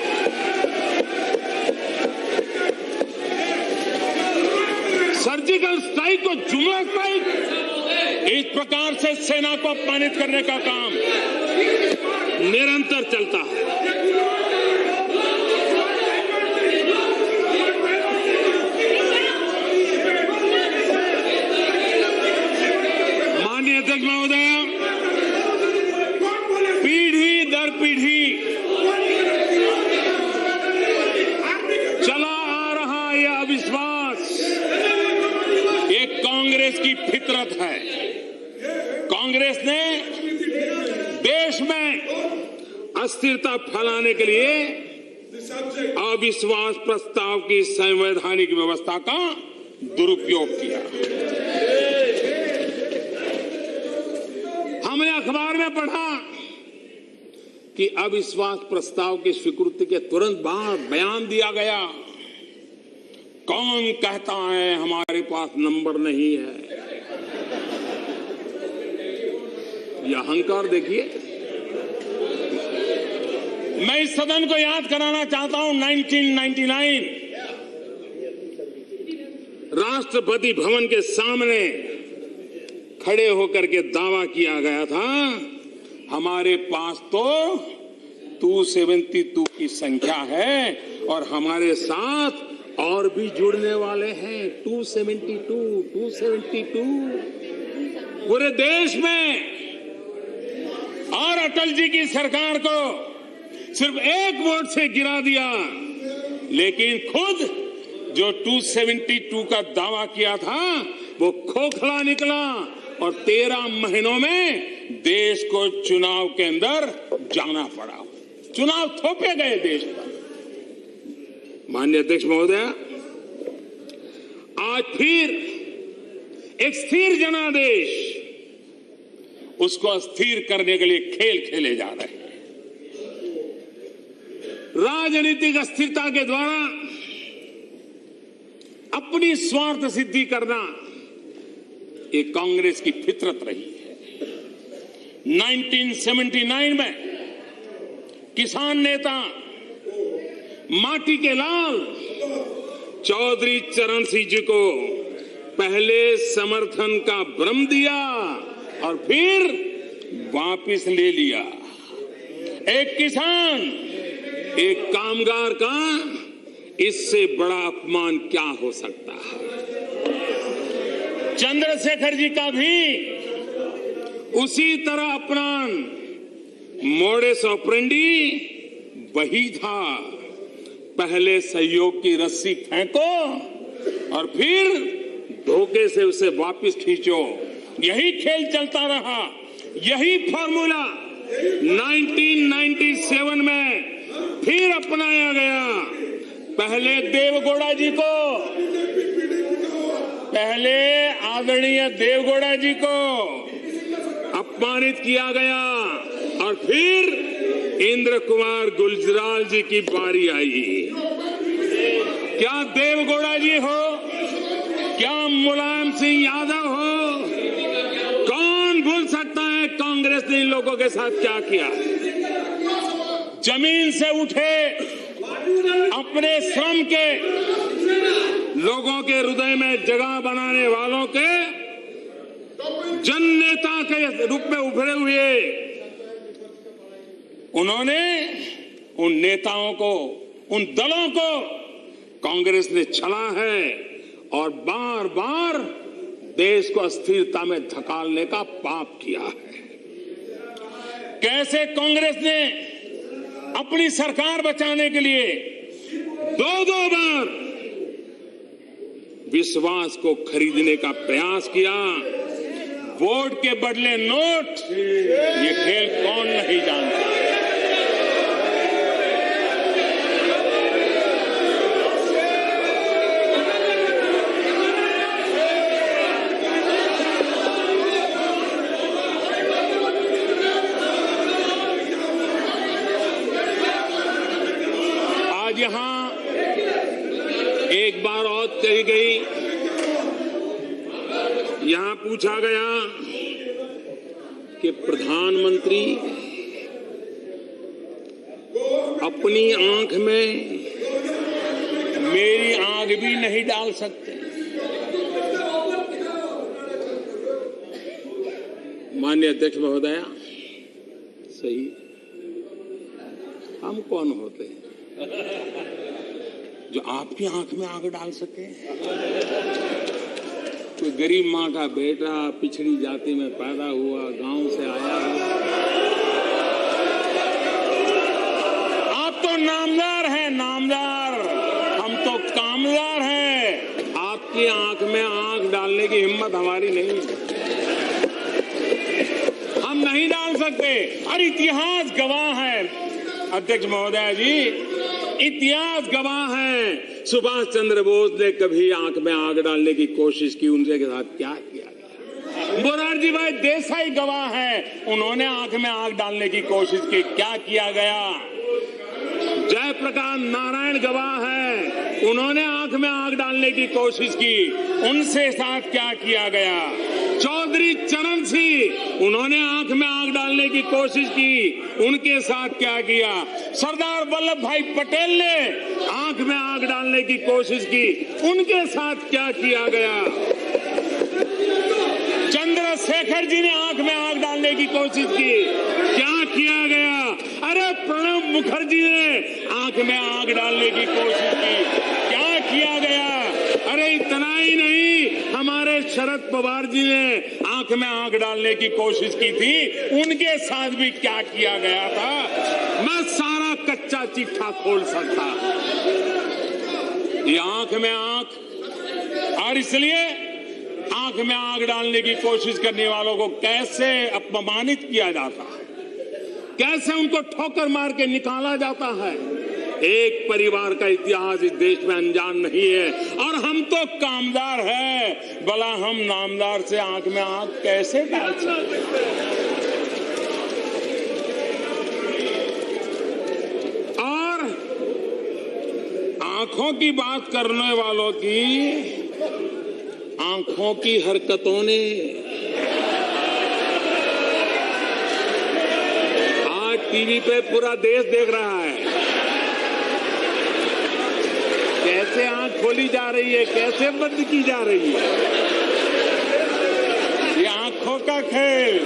सर्जिकल स्ट्राइक को जुमला स्ट्राइक, इस प्रकार से सेना को अपमानित करने का काम निरंतर चलता है। माननीय अध्यक्ष महोदय, पीढ़ी दर पीढ़ी चला आ रहा यह अविश्वास एक कांग्रेस की फितरत है। कांग्रेस ने देश में अस्थिरता फैलाने के लिए अविश्वास प्रस्ताव की संवैधानिक व्यवस्था का दुरुपयोग किया। हमने अखबार में पढ़ा कि अविश्वास प्रस्ताव की स्वीकृति के तुरंत बाद बयान दिया गया, कौन कहता है हमारे पास नंबर नहीं है। यह अहंकार देखिए। मैं इस सदन को याद कराना चाहता हूं, 1999 राष्ट्रपति भवन के सामने खड़े होकर के दावा किया गया था, हमारे पास तो 272 की संख्या है और हमारे साथ और भी जुड़ने वाले हैं। 272 पूरे देश में। और अटल जी की सरकार को सिर्फ एक वोट से गिरा दिया, लेकिन खुद जो 272 का दावा किया था वो खोखला निकला और 13 महीनों में देश को चुनाव के अंदर जाना पड़ा। चुनाव थोपे गए देश पर। माननीय अध्यक्ष महोदय, आज फिर एक स्थिर जनादेश, उसको अस्थिर करने के लिए खेल खेले जा रहे हैं। राजनीतिक अस्थिरता के द्वारा अपनी स्वार्थ सिद्धि करना ये कांग्रेस की फितरत रही है। 1979 में किसान नेता माटी के लाल चौधरी चरण सिंह जी को पहले समर्थन का भ्रम दिया और फिर वापस ले लिया। एक किसान, एक कामगार का इससे बड़ा अपमान क्या हो सकता है। चंद्रशेखर जी का भी उसी तरह अपना मोडेस ऑपरेंडी वही था। पहले सहयोग की रस्सी फेंको और फिर धोखे से उसे वापस खींचो। यही खेल चलता रहा। यही फॉर्मूला 1997 में फिर अपनाया गया। पहले देवगौड़ा जी को, पहले आदरणीय देवगौड़ा जी को अपमानित किया गया और फिर इंद्र कुमार गुलजराल जी की बारी आई। क्या देवगौड़ा जी हो, क्या मुलायम सिंह यादव हो, कौन भूल सकता है कांग्रेस ने इन लोगों के साथ क्या किया। जमीन से उठे अपने श्रम के लोगों के हृदय में जगह बनाने वालों के जन नेता के रूप में उभरे हुए उन्होंने उन नेताओं को, उन दलों को कांग्रेस ने छला है और बार बार देश को अस्थिरता में धकेलने का पाप किया है। कैसे कांग्रेस ने अपनी सरकार बचाने के लिए दो बार विश्वास को खरीदने का प्रयास किया। वोट के बदले नोट, ये खेल कौन नहीं जानता। आज यहां एक बार और कही गई, यहां पूछा गया कि प्रधानमंत्री अपनी आंख में मेरी आंख भी नहीं डाल सकते। माननीय अध्यक्ष महोदया, सही, हम कौन होते हैं जो आपकी आंख में आंख डाल सके। कोई गरीब माँ का बेटा पिछड़ी जाति में पैदा हुआ, गांव से आया है। आप तो नामदार हैं, नामदार, हम तो कामदार हैं। आपकी आंख में आंख डालने की हिम्मत हमारी नहीं, हम नहीं डाल सकते। और इतिहास गवाह है अध्यक्ष महोदय जी, इतिहास गवाह है। सुभाष चंद्र बोस ने कभी आंख में आग डालने की कोशिश की, उनके साथ क्या किया गया। मोरारजी भाई देसाई गवाह है, उन्होंने आंख में आग डालने की कोशिश की, क्या किया गया। जयप्रकाश नारायण गवाह है, उन्होंने आंख में आग डालने की कोशिश की, उनसे साथ क्या किया गया। चौधरी चरण सिंह, उन्होंने आंख में आग डालने की कोशिश की, उनके साथ क्या किया। सरदार वल्लभ भाई पटेल ने आंख में आग डालने की कोशिश की, उनके साथ क्या किया गया। चंद्रशेखर जी ने आंख में आग डालने की कोशिश की, क्या किया गया। अरे प्रणब मुखर्जी ने आंख में आग डालने की कोशिश की, क्या किया गया। अरे इतना ही नहीं, हमारे शरद पवार जी ने आंख में आग डालने की कोशिश की थी, उनके साथ भी क्या किया गया था। मैं सारा कच्चा चिट्ठा खोल सकता। ये आंख में आंख, और इसलिए आंख में आग डालने की कोशिश करने वालों को कैसे अपमानित किया जाता है, कैसे उनको ठोकर मार के निकाला जाता है। एक परिवार का इतिहास इस देश में अनजान नहीं है। और हम तो कामदार हैं, भला हम नामदार से आंख में आंख कैसे डाल सकते। और आंखों की बात करने वालों की आंखों की हरकतों ने आज टीवी पे पूरा देश देख रहा है, कैसे आंख खोली जा रही है, कैसे बंद की जा रही है। ये आंखों का खेल।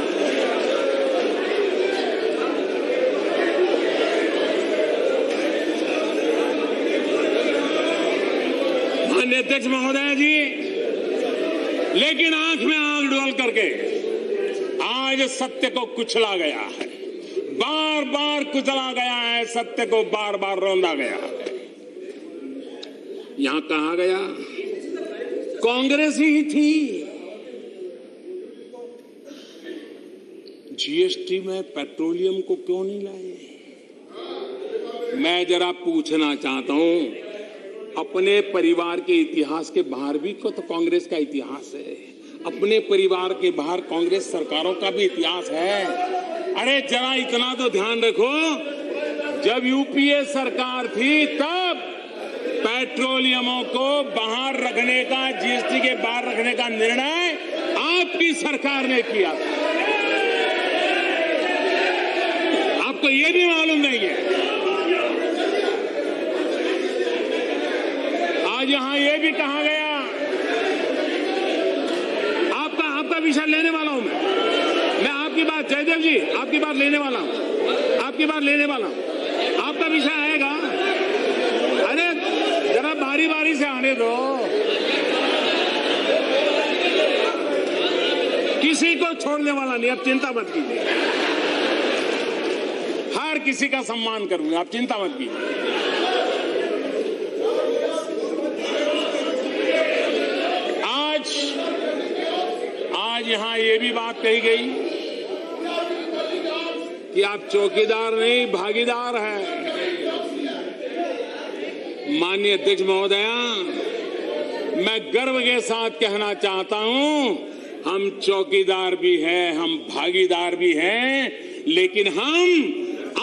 माननीय अध्यक्ष महोदय जी, लेकिन आंख में आंख डाल करके आज आज सत्य को कुचला गया है, बार बार कुचला गया है, सत्य को बार बार रौंदा गया है। यहां कहा गया कांग्रेस ही थी। जीएसटी में पेट्रोलियम को क्यों नहीं लाए? मैं जरा पूछना चाहता हूं, अपने परिवार के इतिहास के बाहर भी तो कांग्रेस का इतिहास है, अपने परिवार के बाहर कांग्रेस सरकारों का भी इतिहास है। अरे जरा इतना तो ध्यान रखो, जब यूपीए सरकार थी तब पेट्रोलियमों को बाहर रखने का, जीएसटी के बाहर रखने का निर्णय आपकी सरकार ने किया। आपको ये भी मालूम नहीं है। आज यहां ये भी कहा गया, आपका विषय लेने वाला हूं मैं आपकी बात, जयदेव जी आपकी बात लेने वाला हूं, आपका विषय आएगा। अरे जरा बारी बारी से आने दो, किसी को छोड़ने वाला नहीं, आप चिंता मत कीजिए, हर किसी का सम्मान करूंगा, आप चिंता मत कीजिए। आज यहां ये भी बात कही गई कि आप चौकीदार नहीं भागीदार हैं। माननीय अध्यक्ष महोदया, मैं गर्व के साथ कहना चाहता हूं, हम चौकीदार भी हैं, हम भागीदार भी हैं, लेकिन हम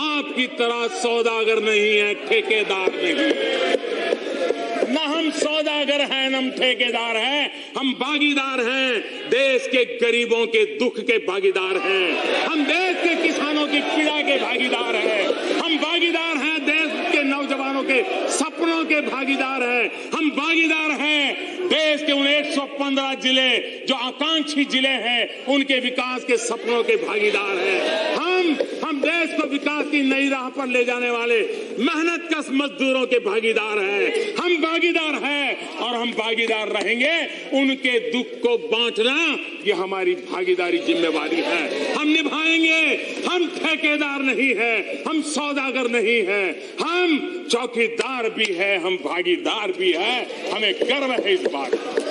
आपकी तरह सौदागर नहीं है, ठेकेदार नहीं। न हम सौदागर हैं, न हम ठेकेदार हैं, हम भागीदार हैं, देश के गरीबों के दुख के भागीदार हैं, हम देश के किसानों की पीड़ा के भागीदार हैं, हम भागीदार हैं, देश के नौजवानों के सपनों के भागीदार हैं, हम भागीदार हैं देश के उन 115 जिले जो आकांक्षी जिले हैं, उनके विकास के सपनों के भागीदार हैं। हम देश को विकास की नई राह पर ले जाने वाले मेहनतकश मजदूरों के भागीदार हैं। हम भागीदार हैं और हम भागीदार रहेंगे। उनके दुख को बांटना ये हमारी भागीदारी जिम्मेवारी है, हम निभाएंगे। हम ठेकेदार नहीं हैं, हम सौदागर नहीं हैं, हम चौकीदार भी हैं, हम भागीदार भी हैं। हमें गर्व है इस बात का।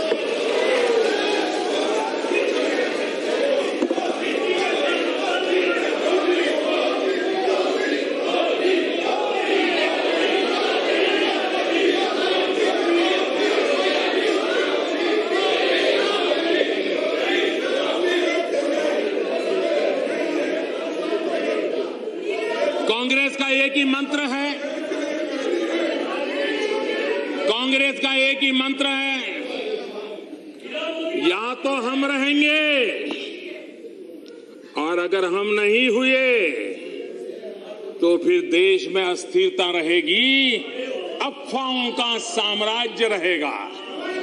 कांग्रेस का एक ही मंत्र है, कांग्रेस का एक ही मंत्र है, या तो हम रहेंगे और अगर हम नहीं हुए तो फिर देश में अस्थिरता रहेगी, अफवाहों का साम्राज्य रहेगा।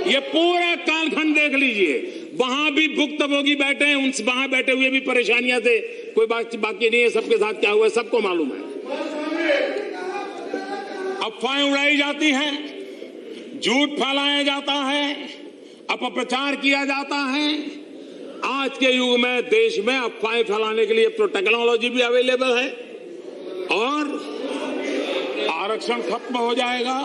ये पूरा कालखंड देख लीजिए, वहां भी भुक्तभोगी बैठे हैं, उन वहां बैठे हुए भी परेशानियां थे, कोई बात बाकी नहीं है, सबके साथ क्या हुआ सबको मालूम है। अफवाहें उड़ाई जाती हैं, झूठ फैलाया जाता है, अपप्रचार किया जाता है। आज के युग में देश में अफवाहें फैलाने के लिए तो टेक्नोलॉजी भी अवेलेबल है और आरक्षण खत्म हो जाएगा,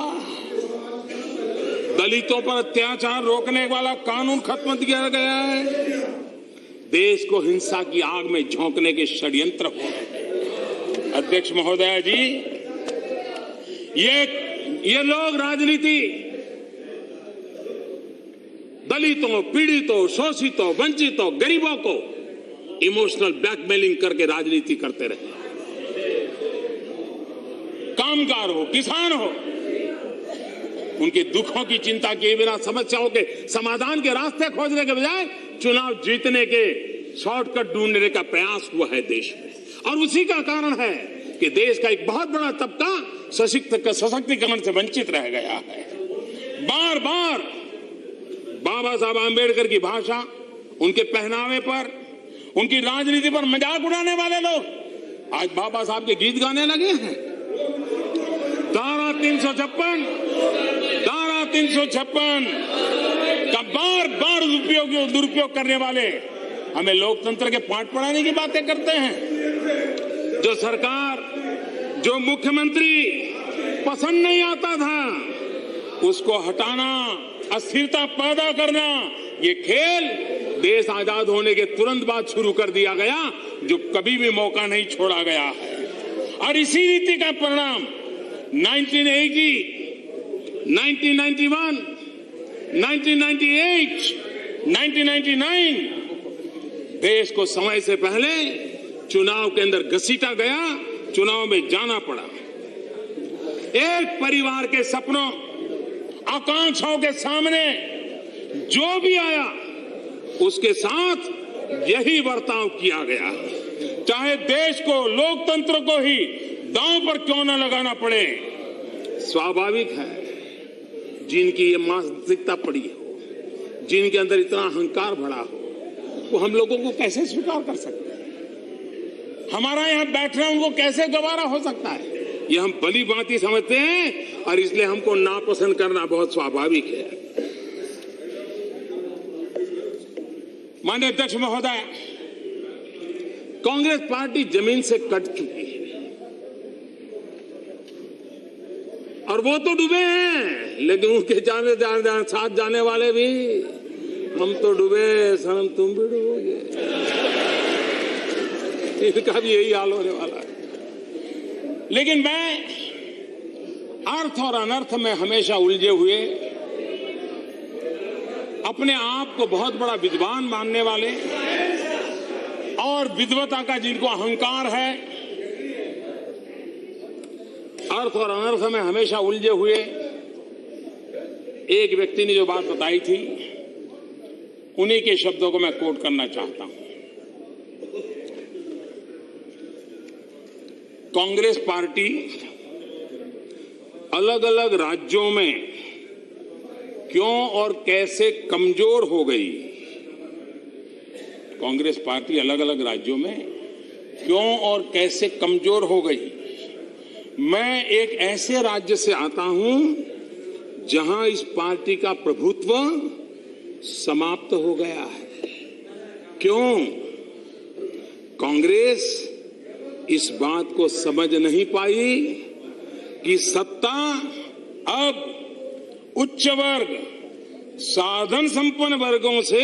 दलितों पर अत्याचार रोकने वाला कानून खत्म किया गया है, देश को हिंसा की आग में झोंकने के षड्यंत्र हो रहे हैं। अध्यक्ष महोदया जी, ये लोग राजनीति दलितों, पीड़ितों, शोषितों, वंचितों, गरीबों को इमोशनल ब्लैकमेलिंग करके राजनीति करते रहे। कामगार हो, किसान हो, उनके दुखों की चिंता किए बिना समस्याओं के समाधान के रास्ते खोजने के बजाय चुनाव जीतने के शॉर्टकट ढूंढने का प्रयास हुआ है देश में। और उसी का कारण है कि देश का एक बहुत बड़ा तबका सशक्तिकरण से वंचित रह गया है। बार बार बाबा साहब आंबेडकर की भाषा, उनके पहनावे पर, उनकी राजनीति पर मजाक उड़ाने वाले लोग आज बाबा साहब के गीत गाने लगे हैं। धारा 356 का बार बार दुरुपयोग करने वाले हमें लोकतंत्र के पाठ पढ़ाने की बातें करते हैं। जो सरकार, जो मुख्यमंत्री पसंद नहीं आता था, उसको हटाना, अस्थिरता पैदा करना, ये खेल देश आजाद होने के तुरंत बाद शुरू कर दिया गया, जो कभी भी मौका नहीं छोड़ा गया है। और इसी नीति का परिणाम 1980, 1991, 1998, 1999 देश को समय से पहले चुनाव के अंदर घसीटा गया, चुनाव में जाना पड़ा। एक परिवार के सपनों, आकांक्षाओं के सामने जो भी आया उसके साथ यही बर्ताव किया गया, चाहे देश को, लोकतंत्र को ही दांव पर क्यों न लगाना पड़े। स्वाभाविक है, जिनकी ये मानसिकता पड़ी हो, जिनके अंदर इतना अहंकार भरा हो, वो हम लोगों को कैसे स्वीकार कर सकते हैं? हमारा यहां बैठना उनको कैसे गवारा हो सकता है? ये हम भली भांति समझते हैं और इसलिए हमको नापसंद करना बहुत स्वाभाविक है। माननीय अध्यक्ष महोदय, कांग्रेस पार्टी जमीन से कट चुकी है और वो तो डूबे हैं, लेकिन उनके साथ जाने वाले भी, हम तो डूबे, सनम तुम भी डूबोगे, इनका भी यही हाल होने वाला है। लेकिन मैं अर्थ और अनर्थ में हमेशा उलझे हुए, अपने आप को बहुत बड़ा विद्वान मानने वाले और विद्वता का जिनको अहंकार है, अर्थ और अनर्थ में हमेशा उलझे हुए एक व्यक्ति ने जो बात बताई थी, उन्हीं के शब्दों को मैं कोट करना चाहता हूं। कांग्रेस पार्टी अलग अलग राज्यों में क्यों और कैसे कमजोर हो गई, कांग्रेस पार्टी अलग अलग राज्यों में क्यों और कैसे कमजोर हो गई। मैं एक ऐसे राज्य से आता हूं जहां इस पार्टी का प्रभुत्व समाप्त हो गया है। क्यों? कांग्रेस इस बात को समझ नहीं पाई कि सत्ता अब उच्च वर्ग, साधन संपन्न वर्गों से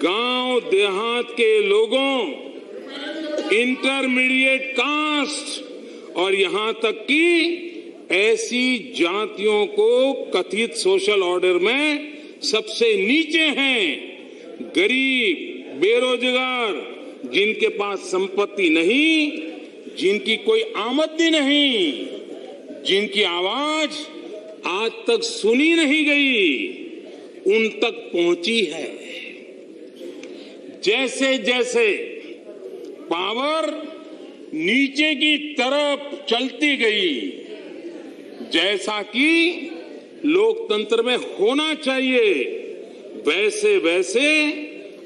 गांव देहात के लोगों, इंटरमीडिएट कास्ट और यहां तक कि ऐसी जातियों को कथित सोशल ऑर्डर में सबसे नीचे हैं, गरीब, बेरोजगार, जिनके पास संपत्ति नहीं, जिनकी कोई आमदनी नहीं, जिनकी आवाज आज तक सुनी नहीं गई, उन तक पहुंची है। जैसे जैसे पावर नीचे की तरफ चलती गई, जैसा कि लोकतंत्र में होना चाहिए, वैसे वैसे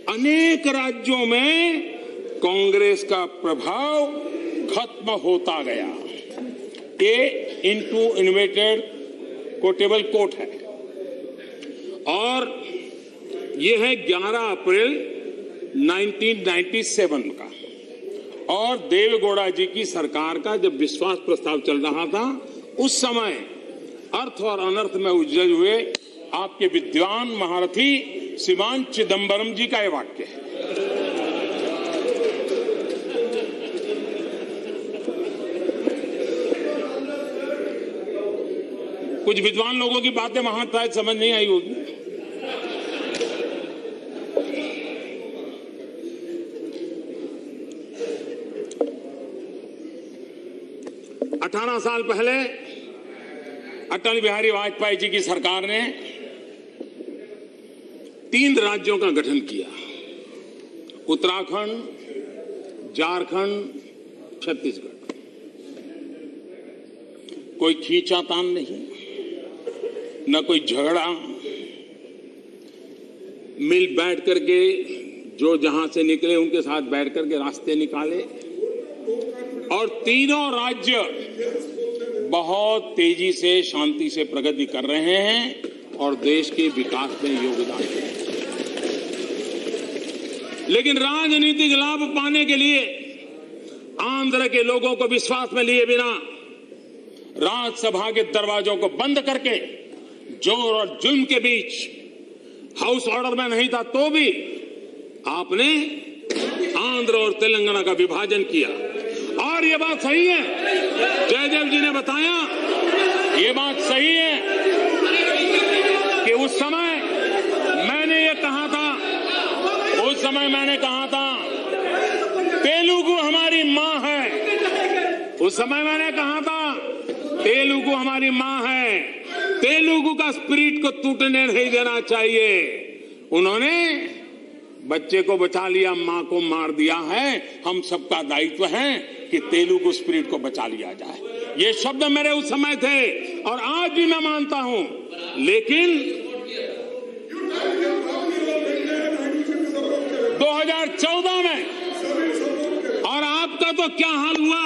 अनेक राज्यों में कांग्रेस का प्रभाव खत्म होता गया। ये इनटू इन्वेटेड कोटेबल कोट है और ये है 11 अप्रैल 1997 का। और देवेगौड़ा जी की सरकार का जब विश्वास प्रस्ताव चल रहा था, उस समय अर्थ और अनर्थ में उलझे हुए आपके विद्वान महारथी श्रीमान चिदंबरम जी का यह वाक्य है। कुछ विद्वान लोगों की बातें वहां शायद समझ नहीं आई होगी। अठारह साल पहले अटल बिहारी वाजपेयी जी की सरकार ने 3 राज्यों का गठन किया, उत्तराखंड, झारखंड, छत्तीसगढ़। कोई खींचातान नहीं, न कोई झगड़ा, मिल बैठ करके जो जहां से निकले उनके साथ बैठ करके रास्ते निकाले और तीनों राज्य बहुत तेजी से, शांति से प्रगति कर रहे हैं और देश के विकास में योगदान दे रहे हैं। लेकिन राजनीतिक लाभ पाने के लिए आंध्र के लोगों को विश्वास में लिए बिना राज्यसभा के दरवाजों को बंद करके जोर और जुल्म के बीच हाउस ऑर्डर में नहीं था तो भी आपने आंध्र और तेलंगाना का विभाजन किया। और ये बात सही है, जयदेव जी ने बताया, ये बात सही है कि उस समय मैंने ये कहा था, उस समय मैंने कहा था तेलुगु हमारी मां है। उस समय मैंने कहा था तेलुगु हमारी मां है, तेलुगु का स्पिरिट को टूटने नहीं देना चाहिए। उन्होंने बच्चे को बचा लिया, मां को मार दिया है। हम सबका दायित्व है कि तेलुगु स्पिरिट को बचा लिया जाए। ये शब्द मेरे उस समय थे और आज भी मैं मानता हूं। लेकिन 2014 में और आपका तो क्या हाल हुआ?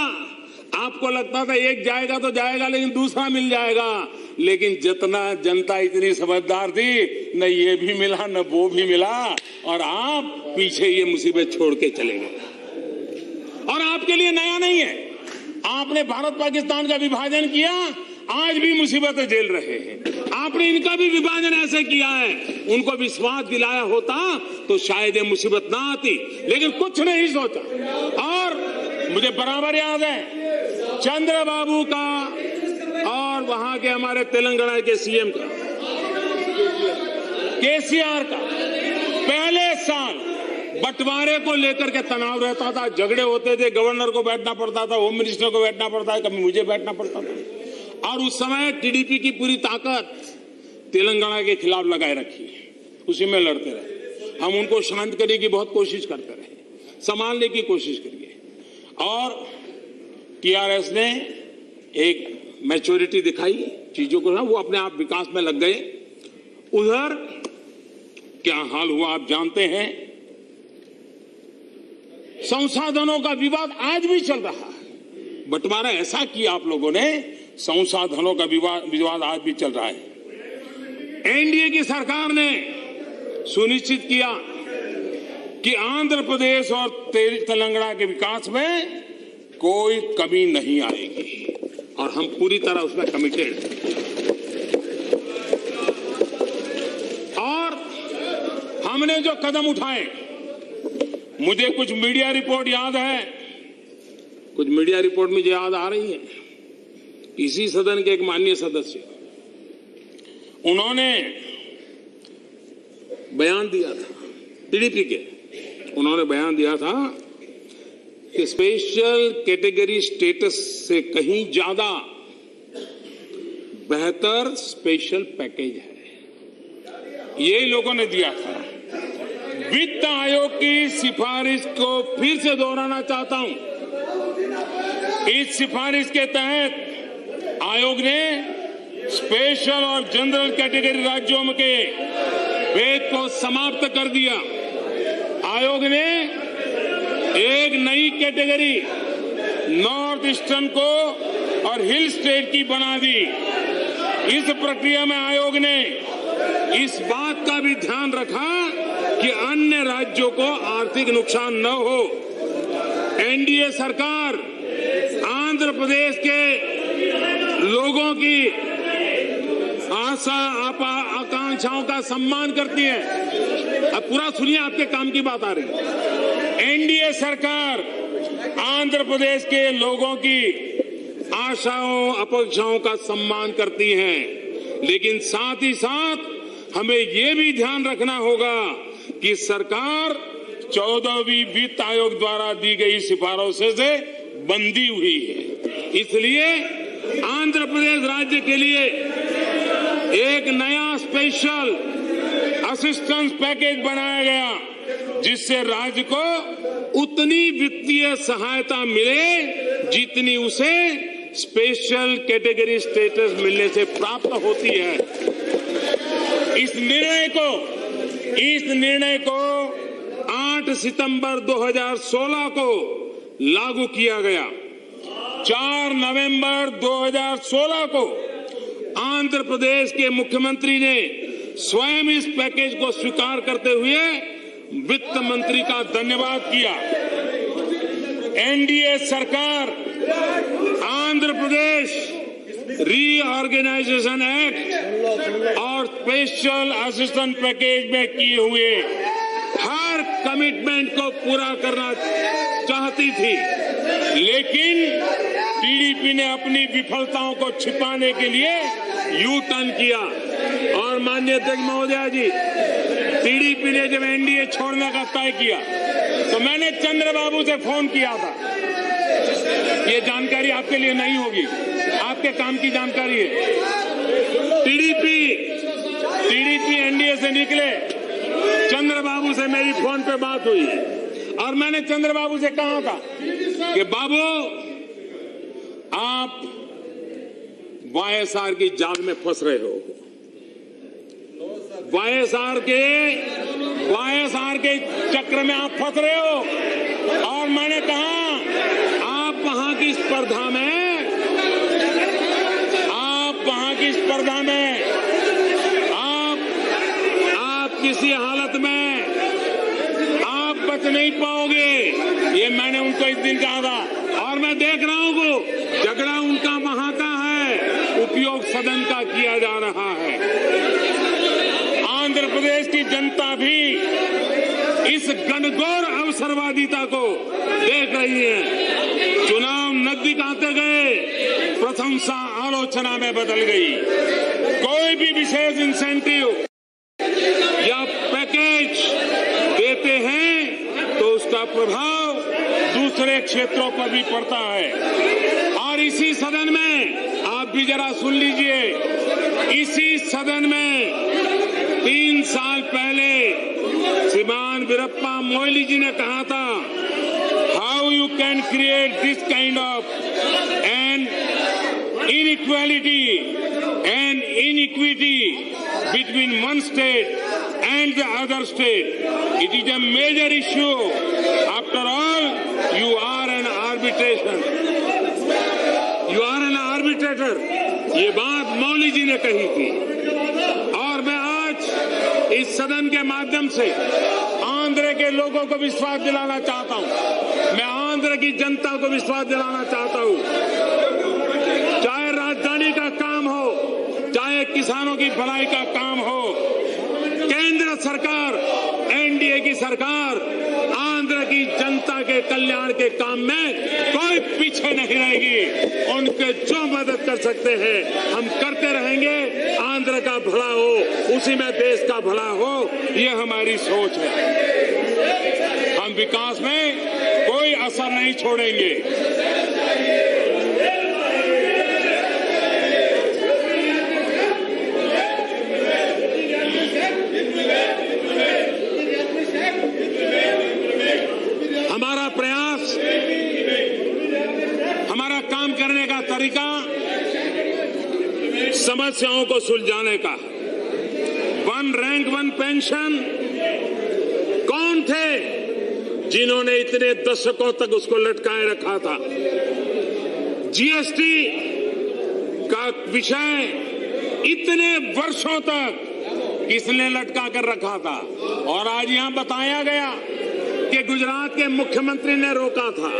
आपको लगता था एक जाएगा तो जाएगा, लेकिन दूसरा मिल जाएगा। लेकिन जितना जनता इतनी समझदार थी, न ये भी मिला न वो भी मिला, और आप पीछे ये मुसीबत छोड़ के चले गए। और आपके लिए नया नहीं है, आपने भारत पाकिस्तान का विभाजन किया, आज भी मुसीबतें झेल रहे हैं। आपने इनका भी विभाजन ऐसे किया है, उनको विश्वास दिलाया होता तो शायद ये मुसीबत ना आती, लेकिन कुछ नहीं सोचा। और मुझे बराबर याद है चंद्रबाबू का और वहां के हमारे तेलंगाना के सीएम का, केसीआर का, पहले साल बंटवारे को लेकर के तनाव रहता था, झगड़े होते थे, गवर्नर को बैठना पड़ता था, होम मिनिस्टर को बैठना पड़ता है, कभी मुझे बैठना पड़ता था। और उस समय टीडीपी की पूरी ताकत तेलंगाना के खिलाफ लगाए रखी, उसी में लड़ते रहे। हम उनको शांत करने की बहुत कोशिश करते रहे, संभालने की कोशिश करिए। और टीआरएस ने एक मैच्योरिटी दिखाई चीजों को, वो अपने आप विकास में लग गए। उधर क्या हाल हुआ आप जानते हैं। संसाधनों का विवाद आज भी चल रहा है। बंटवारा ऐसा किया आप लोगों ने, संसाधनों का विवाद आज भी चल रहा है। एनडीए की सरकार ने सुनिश्चित किया कि आंध्र प्रदेश और तेलंगाना के विकास में कोई कमी नहीं आएगी, और हम पूरी तरह उसमें कमिटेड हैं। और हमने जो कदम उठाए, मुझे कुछ मीडिया रिपोर्ट याद है, कुछ मीडिया रिपोर्ट मुझे याद आ रही है। इसी सदन के एक माननीय सदस्य, उन्होंने बयान दिया था, टीडीपी के, उन्होंने बयान दिया था कि स्पेशल कैटेगरी स्टेटस से कहीं ज्यादा बेहतर स्पेशल पैकेज है, ये लोगों ने दिया था। वित्त आयोग की सिफारिश को फिर से दोहराना चाहता हूं। इस सिफारिश के तहत आयोग ने स्पेशल और जनरल कैटेगरी राज्यों के भेद को समाप्त कर दिया। आयोग ने एक नई कैटेगरी नॉर्थ ईस्टर्न को और हिल स्टेट की बना दी। इस प्रक्रिया में आयोग ने इस बात का भी ध्यान रखा कि अन्य राज्यों को आर्थिक नुकसान न हो। एनडीए सरकार आंध्र प्रदेश के लोगों की आशा आकांक्षाओं का सम्मान करती है। अब पूरा सुनिए, आपके काम की बात आ रही है। एनडीए सरकार आंध्र प्रदेश के लोगों की आशाओं अपेक्षाओं का सम्मान करती है, लेकिन साथ ही साथ हमें ये भी ध्यान रखना होगा कि सरकार 14वीं वित्त आयोग द्वारा दी गई सिफारिशों से बंधी हुई है। इसलिए आंध्र प्रदेश राज्य के लिए एक नया स्पेशल असिस्टेंस पैकेज बनाया गया, जिससे राज्य को उतनी वित्तीय सहायता मिले जितनी उसे स्पेशल कैटेगरी स्टेटस मिलने से प्राप्त होती है। इस निर्णय को 8 सितंबर 2016 को लागू किया गया। 4 नवंबर 2016 को आंध्र प्रदेश के मुख्यमंत्री ने स्वयं इस पैकेज को स्वीकार करते हुए वित्त मंत्री का धन्यवाद किया। एनडीए सरकार आंध्र प्रदेश रीऑर्गेनाइजेशन एक्ट और स्पेशल असिस्टेंस पैकेज में किए हुए हर कमिटमेंट को पूरा करना चाहती थी, लेकिन टीडीपी ने अपनी विफलताओं को छिपाने के लिए यू टर्न किया। और माननीय अध्यक्ष महोदय जी, टीडीपी ने जब एनडीए छोड़ने का तय किया तो मैंने चंद्रबाबू से फोन किया था। ये जानकारी आपके लिए नहीं होगी, आपके काम की जानकारी है। टीडीपी एनडीए से निकले, चंद्रबाबू से मेरी फोन पे बात हुई और मैंने चंद्रबाबू से कहा था कि बाबू, आप वाईएसआर की जाल में फंस रहे हो। वाईएसआर के चक्र में आप फंस रहे हो। और मैंने कहा आप वहां की स्पर्धा में आप किसी हालत में आप बच नहीं पाओगे। ये मैंने उनको इस दिन कहा था। और मैं देख रहा हूं कि झगड़ा उनका वहां का है, उपयोग सदन का किया जा रहा है। आंध्र प्रदेश की जनता भी इस घनघोर अवसरवादिता को देख रही है। चुनाव नजदीक आते गए, प्रशंसा आलोचना में बदल गई। कोई भी विशेष इंसेंटिव या पैकेज देते हैं तो उसका प्रभाव दूसरे क्षेत्रों पर भी पड़ता है। और इसी सदन में आप भी जरा सुन लीजिए, इसी सदन में 3 साल पहले श्रीमान वीरप्पा मोइली जी ने कहा था, how you can create this kind of an inequality and inequity between one state and the other state. It is a major issue. After all, you are an arbitration. You are an arbitrator. ये बात मौली जी ने कही थी। और मैं आज इस सदन के माध्यम से आंध्र के लोगों को विश्वास दिलाना चाहता हूं। मैं आंध्र की जनता को विश्वास दिलाना चाहता हूं, चाहे राजधानी का काम हो, चाहे किसानों की भलाई का काम हो, केंद्र सरकार, एनडीए की सरकार आंध्र की जनता के कल्याण के काम में कोई पीछे नहीं रहेगी। उनके जो मदद कर सकते हैं हम करते रहेंगे। आंध्र का भला हो, उसी में देश का भला हो, ये हमारी सोच है। हम विकास में कोई असर नहीं छोड़ेंगे। हमारा प्रयास, हमारा काम करने का तरीका समस्याओं को सुलझाने का। 1 रैंक 1 पेंशन, कौन थे जिन्होंने इतने दशकों तक उसको लटकाए रखा था? जीएसटी का विषय इतने वर्षों तक किसने लटका कर रखा था? और आज यहां बताया गया कि गुजरात के मुख्यमंत्री ने रोका था।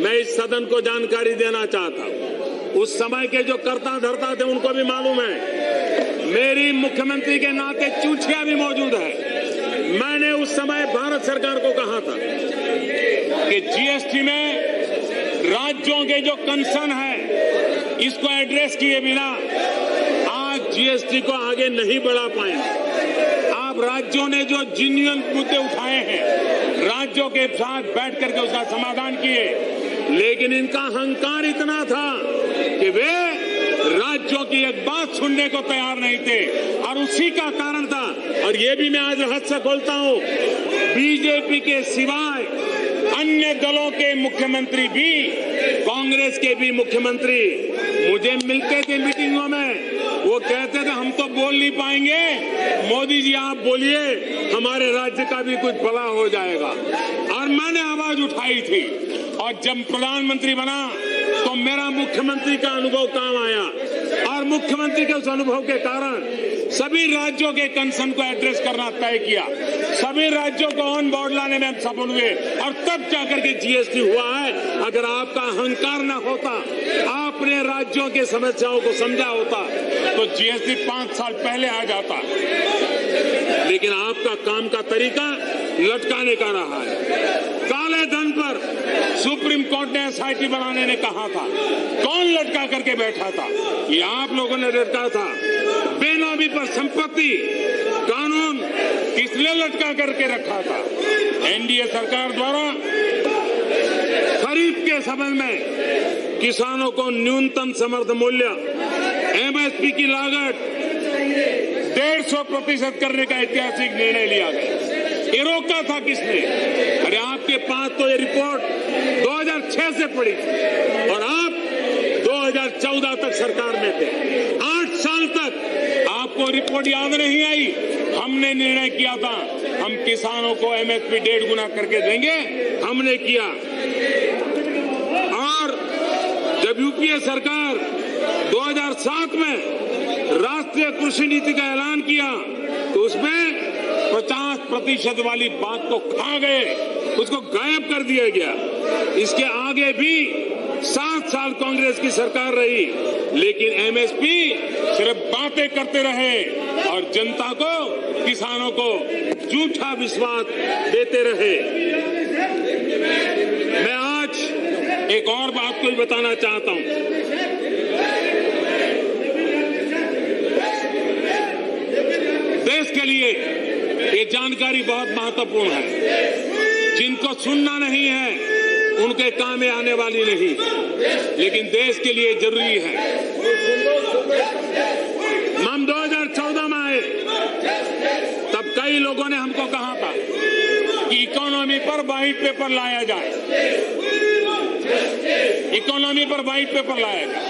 मैं इस सदन को जानकारी देना चाहता हूं, उस समय के जो कर्ता धर्ता थे उनको भी मालूम है। मेरी मुख्यमंत्री के नाते चूचिया भी मौजूद है। मैंने उस समय भारत सरकार को कहा था कि जीएसटी में राज्यों के जो कंसर्न है, इसको एड्रेस किए बिना आज जीएसटी को आगे नहीं बढ़ा पाएंगे। आप राज्यों ने जो जिन्यून मुद्दे उठाए हैं, राज्यों के साथ बैठ करके उसका समाधान किए, लेकिन इनका अहंकार इतना था कि वे राज्यों की एक बात सुनने को तैयार नहीं थे। और उसी का कारण था, और ये भी मैं आज रहस्य खोलता हूं, बीजेपी के सिवाय अन्य दलों के मुख्यमंत्री भी, कांग्रेस के भी मुख्यमंत्री मुझे मिलते थे मीटिंगों में। वो कहते थे हम तो बोल नहीं पाएंगे, मोदी जी आप बोलिए, हमारे राज्य का भी कुछ भला हो जाएगा। और मैंने आवाज उठाई थी, और जब प्रधानमंत्री बना तो मेरा मुख्यमंत्री का अनुभव काम आया और मुख्यमंत्री के उस अनुभव के कारण सभी राज्यों के कंसर्न को एड्रेस करना तय किया। सभी राज्यों को ऑन बोर्ड लाने में हम सफल हुए और तब जाकर के जीएसटी हुआ है। अगर आपका अहंकार न होता, आपने राज्यों की समस्याओं को समझा होता तो जीएसटी 5 साल पहले आ जाता। लेकिन आपका काम का तरीका लटकाने का रहा है। काले धन पर सुप्रीम कोर्ट ने एसआईटी बनाने ने कहा था, कौन लटका करके बैठा था? ये आप लोगों ने लटका था। बेनामी पर संपत्ति कानून किसने लटका करके रखा था? एनडीए सरकार द्वारा खरीफ के संबंध में किसानों को न्यूनतम समर्थन मूल्य एमएसपी की लागत 150% करने का ऐतिहासिक निर्णय लिया गया। ये रोका था किसने? अरे आपके पास तो ये रिपोर्ट 2006 से पड़ी थी और आप 2014 तक सरकार में थे। 8 साल तक आपको रिपोर्ट याद नहीं आई। हमने निर्णय किया था हम किसानों को एमएसपी 1.5 गुना करके देंगे, हमने किया। और जब यूपीए सरकार 2007 में राष्ट्रीय कृषि नीति का ऐलान किया तो उसमें 50% वाली बात को खा गए, उसको गायब कर दिया गया। इसके आगे भी 7 साल कांग्रेस की सरकार रही, लेकिन एमएसपी सिर्फ बातें करते रहे और जनता को, किसानों को झूठा विश्वास देते रहे। मैं आज एक और बात को भी बताना चाहता हूं। देश के लिए ये जानकारी बहुत महत्वपूर्ण है। जिनको सुनना नहीं है उनके काम में आने वाली नहीं, लेकिन देश के लिए जरूरी है। हम 2014 में आए तब कई लोगों ने हमको कहा था कि इकोनॉमी पर व्हाइट पेपर लाया जाए, इकोनॉमी पर व्हाइट पेपर लाया जाए।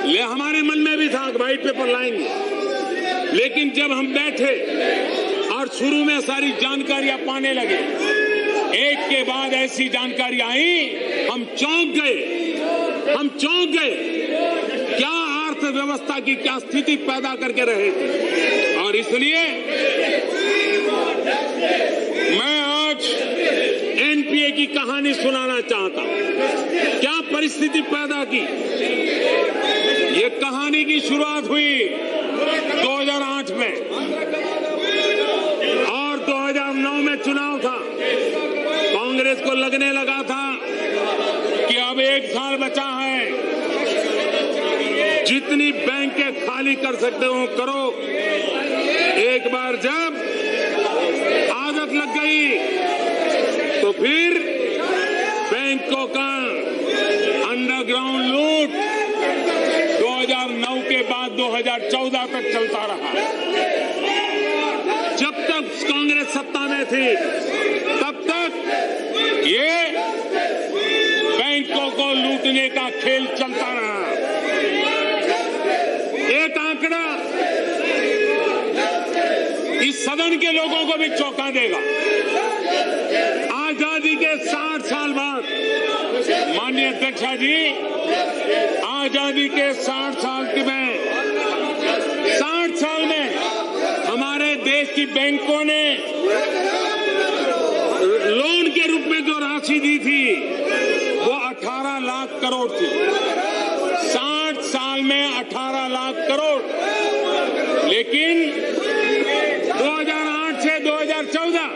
ये हमारे मन में भी था कि व्हाइट पेपर लाएंगे, लेकिन जब हम बैठे और शुरू में सारी जानकारियां पाने लगे, एक के बाद ऐसी जानकारी आई, हम चौंक गए। क्या अर्थव्यवस्था की क्या स्थिति पैदा करके रहे थे। और इसलिए मैं आज एनपीए की कहानी सुनाना चाहता हूं। क्या परिस्थिति पैदा की। ये कहानी की शुरुआत हुई 2008 में और 2009 में चुनाव था। कांग्रेस को लगने लगा था कि अब 1 साल बचा है, जितनी बैंकें खाली कर सकते हो करो। एक बार जब आदत लग गई तो फिर बैंकों का अंडरग्राउंड लूट 2009 के बाद 2014 तक चलता रहा। जब तक कांग्रेस सत्ता में थी तब तक ये बैंकों को लूटने का खेल चलता रहा। एक आंकड़ा इस सदन के लोगों को भी चौंका देगा। आजादी के 60 साल बाद, माननीय अध्यक्ष जी, आजादी के 60 साल में हमारे देश की बैंकों ने लोन के रूप में जो राशि दी थी वो 18 लाख करोड़ थी। 60 साल में 18 लाख करोड़। लेकिन 2008 से 2014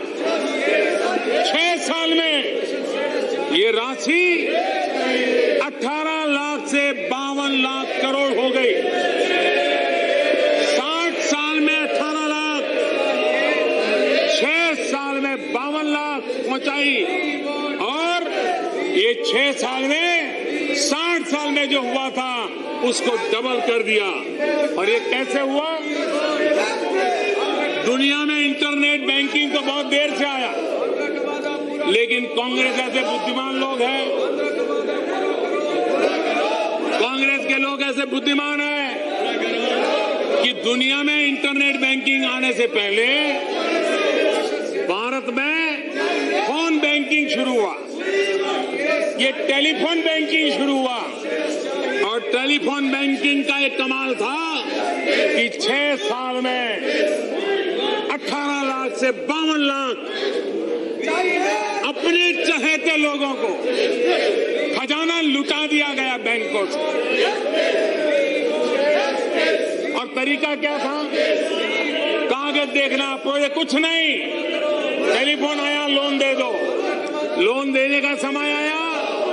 6 साल में ये राशि 18 लाख से 52 लाख करोड़ हो गई। 60 साल में 18 लाख, 6 साल में 52 लाख पहुंचाई और ये 6 साल में 60 साल में जो हुआ था उसको डबल कर दिया। और ये कैसे हुआ? दुनिया में इंटरनेट बैंकिंग तो बहुत देर से आया, लेकिन कांग्रेस ऐसे बुद्धिमान लोग हैं, कांग्रेस के लोग ऐसे बुद्धिमान हैं कि दुनिया में इंटरनेट बैंकिंग आने से पहले भारत में फोन बैंकिंग शुरू हुआ, ये टेलीफोन बैंकिंग शुरू हुआ। टेलीफोन बैंकिंग का एक कमाल था कि 6 साल में 18 लाख से 52 लाख अपने चहेते लोगों को खजाना लुटा दिया गया बैंकों से। और तरीका क्या था? कागज देखना, प्रोजेक्ट कुछ नहीं, टेलीफोन आया लोन दे दो, लोन देने का समय आया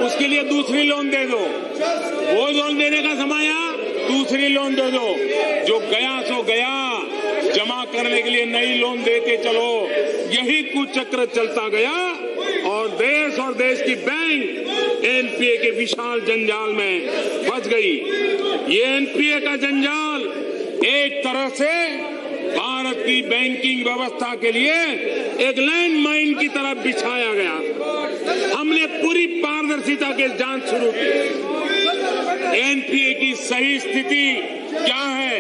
उसके लिए दूसरी लोन दे दो, वो लोन देने का समय आया दूसरी लोन दे दो, जो गया सो गया, जमा करने के लिए नई लोन दे के चलो। यही कुचक्र चलता गया और देश की बैंक एनपीए के विशाल जंजाल में फंस गई। ये एनपीए का जंजाल एक तरह से भारत की बैंकिंग व्यवस्था के लिए एक लैंड माइन की तरह बिछाया गया। हमने पूरी पारदर्शिता के जांच शुरू की। एनपीए की सही स्थिति क्या है,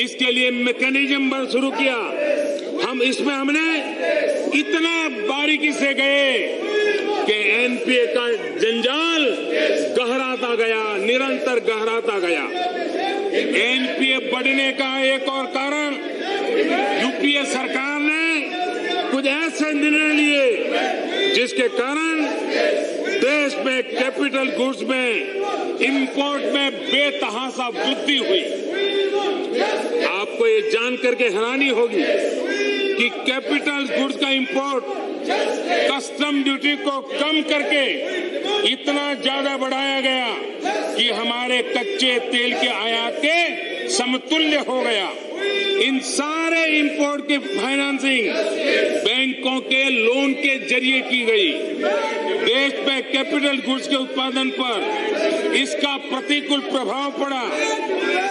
इसके लिए मैकेनिज्म शुरू किया। हमने इतना बारीकी से गए कि एनपीए का जंजाल गहराता गया, निरंतर गहराता गया। एनपीए बढ़ने का एक और कारण यूपीए सरकार ने कुछ ऐसे निर्णय लिए जिसके कारण देश में कैपिटल गुड्स में, इंपोर्ट में बेतहाशा वृद्धि हुई। आपको ये जान करके हैरानी होगी कि कैपिटल गुड्स का इंपोर्ट कस्टम ड्यूटी को कम करके इतना ज्यादा बढ़ाया गया कि हमारे कच्चे तेल के आयात के समतुल्य हो गया। इन सारे इंपोर्ट की फाइनेंसिंग बैंकों के लोन के जरिए की गई। देश में कैपिटल गुड्स के उत्पादन पर इसका प्रतिकूल प्रभाव पड़ा।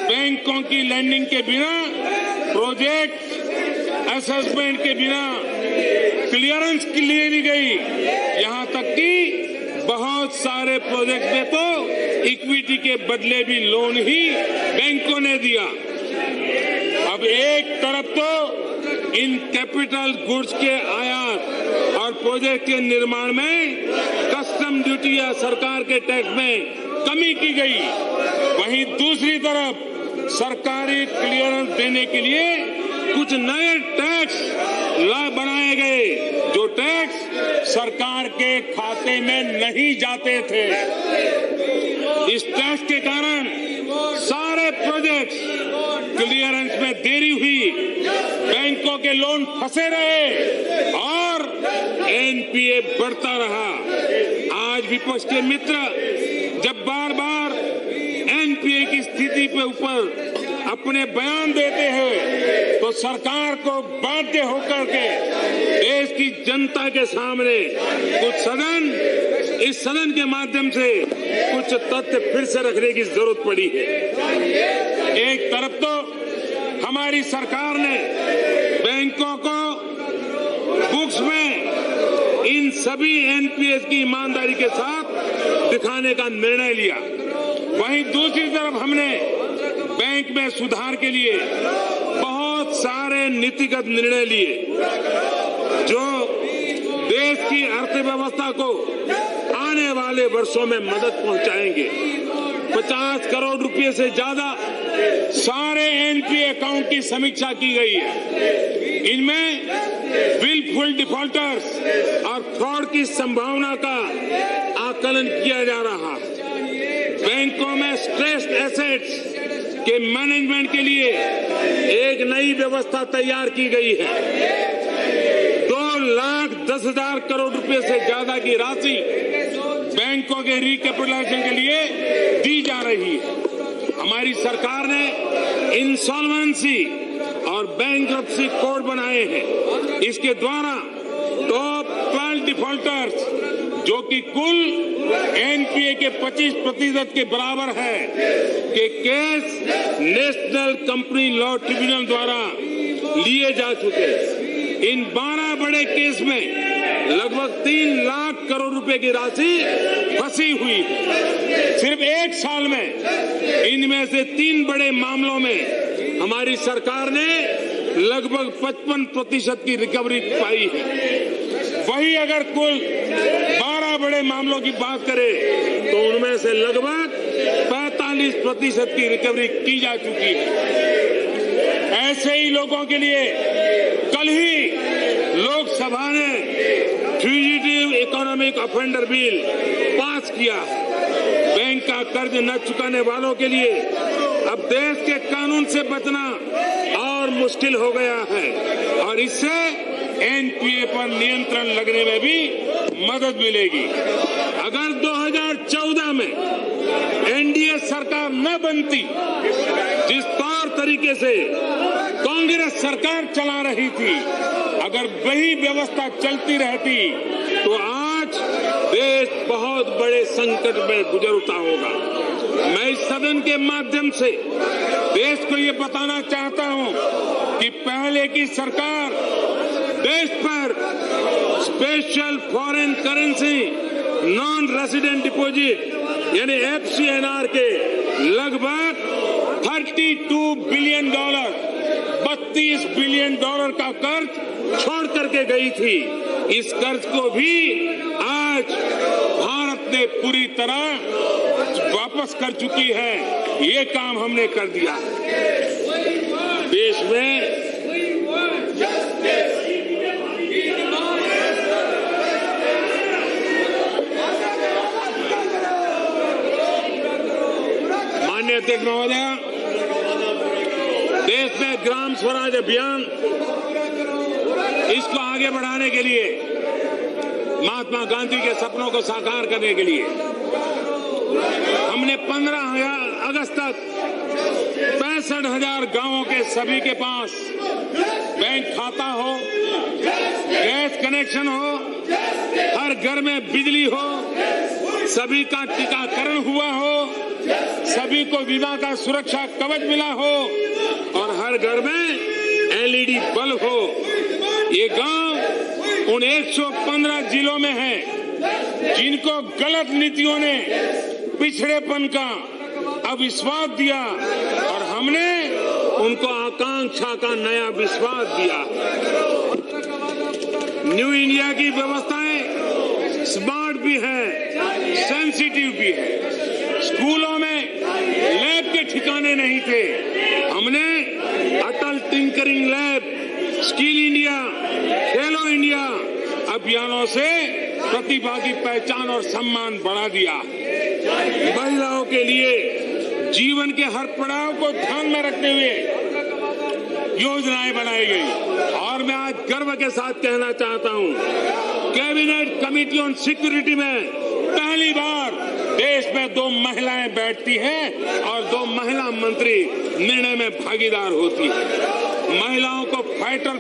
बैंकों की लैंडिंग के बिना, प्रोजेक्ट असेसमेंट के बिना क्लियरेंस के लिए ली गई। यहां तक कि बहुत सारे प्रोजेक्ट में तो इक्विटी के बदले भी लोन ही बैंकों ने दिया। अब एक तरफ तो इन कैपिटल गुड्स के आयात और प्रोजेक्ट के निर्माण में कस्टम ड्यूटी या सरकार के टैक्स में कमी की गई, वहीं दूसरी तरफ सरकारी क्लियरेंस देने के लिए कुछ नए टैक्स बनाए गए, जो टैक्स सरकार के खाते में नहीं जाते थे। इस टैक्स के कारण सारे प्रोजेक्ट्स क्लियरेंस में देरी हुई, बैंकों के लोन फंसे रहे और एनपीए बढ़ता रहा। आज विपक्ष के मित्र जब बार बार एनपीए की स्थिति पे ऊपर अपने बयान देते हैं तो सरकार को बाध्य होकर के देश की जनता के सामने इस सदन के माध्यम से कुछ तथ्य फिर से रखने की जरूरत पड़ी है। एक तरफ तो हमारी सरकार ने बैंकों को बुक्स में इन सभी एनपीएस की ईमानदारी के साथ दिखाने का निर्णय लिया, वहीं दूसरी तरफ हमने बैंक में सुधार के लिए बहुत सारे नीतिगत निर्णय लिए जो देश की अर्थव्यवस्था को आने वाले वर्षों में मदद पहुंचाएंगे। 50 करोड़ रुपए से ज्यादा सारे एनपीए अकाउंट की समीक्षा की गई है। इनमें विलफुल डिफॉल्टर्स और फ्रॉड की संभावना का आकलन किया जा रहा है। बैंकों में स्ट्रेस्ड एसेट्स के मैनेजमेंट के लिए एक नई व्यवस्था तैयार की गई है। 2,10,000 करोड़ रुपए से ज्यादा की राशि बैंकों के रिकैपिटलाइजेशन के लिए दी जा रही है। हमारी सरकार ने इंसॉल्वेंसी और बैंक्रप्सी कोड बनाए हैं। इसके द्वारा टॉप 12 डिफॉल्टर्स, जो कि कुल एनपीए के 25% के बराबर है, के case national company law tribunal द्वारा लिए जा चुके हैं। इन 12 बड़े केस में लगभग 3 लाख करोड़ रुपए की राशि फंसी हुई है। सिर्फ एक साल में इनमें से 3 बड़े मामलों में हमारी सरकार ने लगभग 55% की रिकवरी पाई है। वही अगर कुल 12 बड़े मामलों की बात करें तो उनमें से लगभग 45 40% की रिकवरी की जा चुकी है। ऐसे ही लोगों के लिए कल ही लोकसभा ने fugitive economic offender bill pass किया है। बैंक का कर्ज न चुकाने वालों के लिए अब देश के कानून से बचना और मुश्किल हो गया है और इससे एनपीए पर नियंत्रण लगने में भी मदद मिलेगी। अगर 2014 में एनडीए सरकार न बनती, जिस तौर तरीके से कांग्रेस सरकार चला रही थी, अगर वही व्यवस्था चलती रहती तो आज देश बहुत बड़े संकट में गुजरता होगा। मैं इस सदन के माध्यम से देश को ये बताना चाहता हूं कि पहले की सरकार देश पर special foreign currency non resident deposit यानी एफसीएनआर के लगभग $32 बिलियन, $32 बिलियन का कर्ज छोड़ करके गई थी। इस कर्ज को भी आज भारत ने पूरी तरह वापस कर चुकी है। ये काम हमने कर दिया। देश में माननीय अध्यक्ष महोदय, देश में ग्राम स्वराज अभियान इसको आगे बढ़ाने के लिए, महात्मा गांधी के सपनों को साकार करने के लिए हमने 15 अगस्त तक 65,000 गांवों के सभी के पास बैंक खाता हो, गैस कनेक्शन हो, हर घर में बिजली हो, सभी का टीकाकरण हुआ हो, सभी को बीमा का सुरक्षा कवच मिला हो और हर घर में एलईडी बल्ब हो। ये गांव उन 115 जिलों में है जिनको गलत नीतियों ने पिछड़ेपन का अविश्वास दिया और हमने उनको आकांक्षा का नया विश्वास दिया। न्यू इंडिया की व्यवस्थाएं स्मार्ट भी है, सेंसिटिव भी है। स्कूलों में लैब के ठिकाने नहीं थे। हमने अटल टिंकरिंग लैब, स्किल इंडिया, खेलो इंडिया अभियानों से प्रतिभा की पहचान और सम्मान बढ़ा दिया। महिलाओं के लिए जीवन के हर पड़ाव को ध्यान में रखते हुए योजनाएं बनाई गई और मैं आज गर्व के साथ कहना चाहता हूं, कैबिनेट कमेटी ऑन सिक्योरिटी में पहली बार देश में 2 महिलाएं बैठती हैं और 2 महिला मंत्री निर्णय में भागीदार होती है। महिलाओं को फाइटर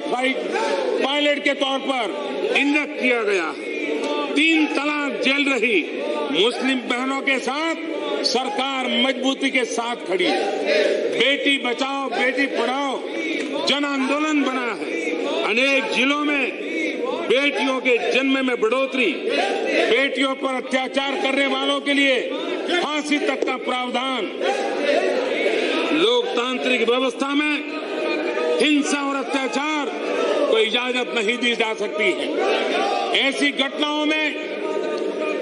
पायलट के तौर पर इंजेक्ट किया गया। 3 तलाक जेल रही। मुस्लिम बहनों के साथ सरकार मजबूती के साथ खड़ी है। बेटी बचाओ बेटी पढ़ाओ जन आंदोलन बना है। अनेक जिलों में बेटियों के जन्म में बढ़ोतरी, बेटियों पर अत्याचार करने वालों के लिए फांसी तक का प्रावधान। लोकतांत्रिक व्यवस्था में हिंसा और अत्याचार को इजाजत नहीं दी जा सकती है। ऐसी घटनाओं में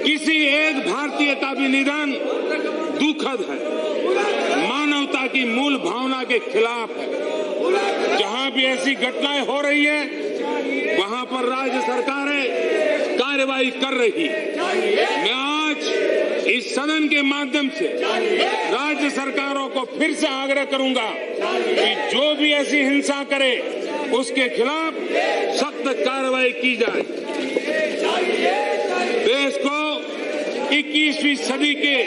किसी एक भारतीय का भी निधन दुखद है, मानवता की मूल भावना के खिलाफ है। जहां भी ऐसी घटनाएं हो रही है वहां पर राज्य सरकारें कार्रवाई कर रही। मैं आज इस सदन के माध्यम से राज्य सरकारों को फिर से आग्रह करूंगा कि जो भी ऐसी हिंसा करे उसके खिलाफ सख्त कार्रवाई की जाए। देश को 21वीं सदी के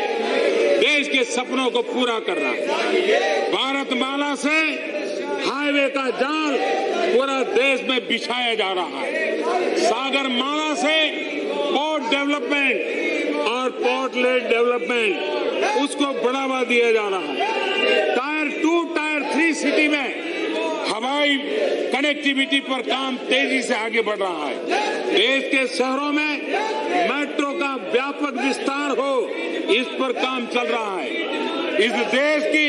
देश के सपनों को पूरा करना। भारतमाला से हाईवे का जाल पूरा देश में बिछाया जा रहा है। सागर माला से पोर्ट डेवलपमेंट और पोर्ट लेड डेवलपमेंट उसको बढ़ावा दिया जा रहा है। टायर 2, टायर 3 सिटी में हवाई कनेक्टिविटी पर काम तेजी से आगे बढ़ रहा है। देश के शहरों में मेट्रो का व्यापक विस्तार हो, इस पर काम चल रहा है। इस देश की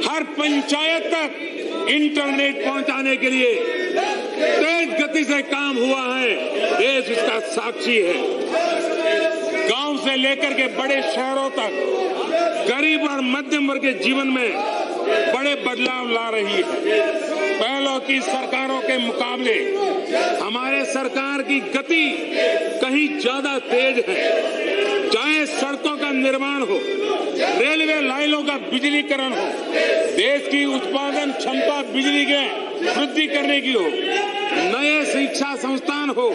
हर पंचायत तक इंटरनेट पहुंचाने के लिए तेज गति से काम हुआ है। देश इसका साक्षी है। गांव से लेकर के बड़े शहरों तक गरीब और मध्यम वर्ग के जीवन में बड़े बदलाव ला रही है। पहलों की सरकारों के मुकाबले हमारे सरकार की गति कहीं ज्यादा तेज है। चाहे सड़कों का निर्माण हो, रेलवे लाइनों का बिजलीकरण हो, देश की उत्पादन क्षमता बिजली के वृद्धि करने की हो, नए शिक्षा संस्थान हो,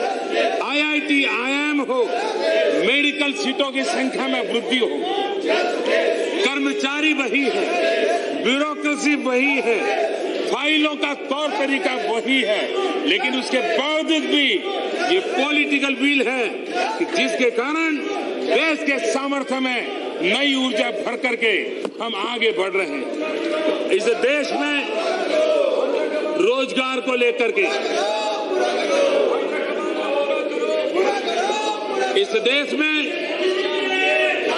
आईआईटी, आईआईएम हो, मेडिकल सीटों की संख्या में वृद्धि हो। कर्मचारी वही है, ब्यूरोक्रेसी वही है, फाइलों का तौर तरीका वही है, लेकिन उसके बावजूद भी ये पॉलिटिकल विल है कि जिसके कारण देश के सामर्थ्य में नई ऊर्जा भर करके हम आगे बढ़ रहे हैं। इस देश में रोजगार को लेकर के, इस देश में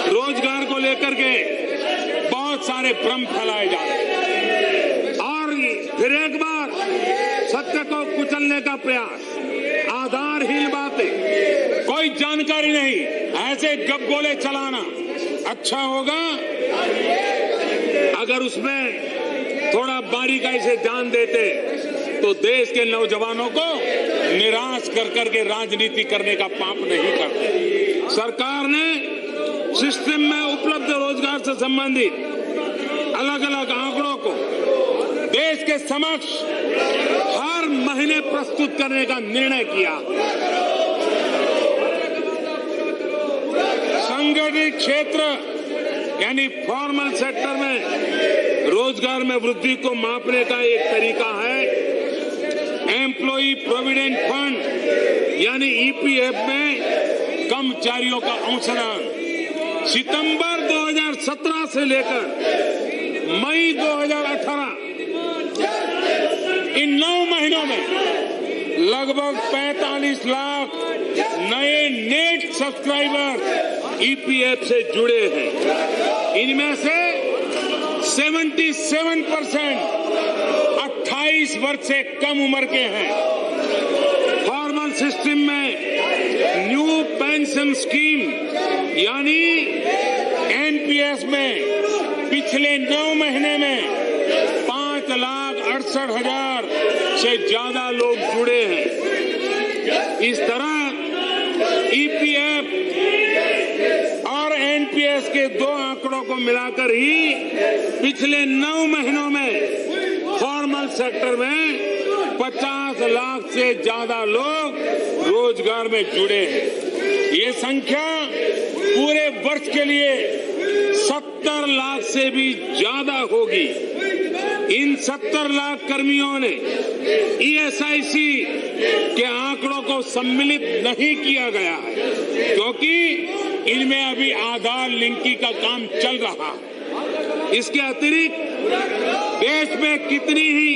रोजगार को लेकर के बहुत सारे भ्रम फैलाए जा रहे हैं और फिर एक बार सत्य को कुचलने का प्रयास, आधारहीन बातें, कोई जानकारी नहीं, ऐसे गपगोले चलाना अच्छा होगा अगर उसमें थोड़ा बारीकाई से ध्यान देते तो देश के नौजवानों को निराश कर करके राजनीति करने का पाप नहीं करते। सरकार ने सिस्टम में उपलब्ध रोजगार से संबंधित अलग अलग आंकड़ों को देश के समक्ष हर महीने प्रस्तुत करने का निर्णय किया। संगठित क्षेत्र यानी फॉर्मल सेक्टर में रोजगार में वृद्धि को मापने का एक तरीका है एम्प्लॉई प्रोविडेंट फंड यानी ईपीएफ में कर्मचारियों का अंशदान सितंबर 2017 से लेकर मई 2018 इन 9 महीनों में लगभग 45 लाख नए नेट सब्सक्राइबर ईपीएफ से जुड़े हैं। इनमें से 77% 28 वर्ष से कम उम्र के हैं। फॉर्मल सिस्टम में न्यू पेंशन स्कीम यानी एनपीएस में पिछले 9 महीने में 5,68,000 से ज्यादा लोग जुड़े हैं। इस तरह ईपीएफ और एनपीएस के 2 आंकड़ों को मिलाकर ही पिछले 9 महीनों में फॉर्मल सेक्टर में 50 लाख से ज्यादा लोग रोजगार में जुड़े हैं। ये संख्या पूरे वर्ष के लिए 70 लाख से भी ज्यादा होगी। इन 70 लाख कर्मियों ने ईएसआईसी के आंकड़ों को सम्मिलित नहीं किया गया है क्योंकि इनमें अभी आधार लिंकिंग का काम चल रहा है। इसके अतिरिक्त देश में कितनी ही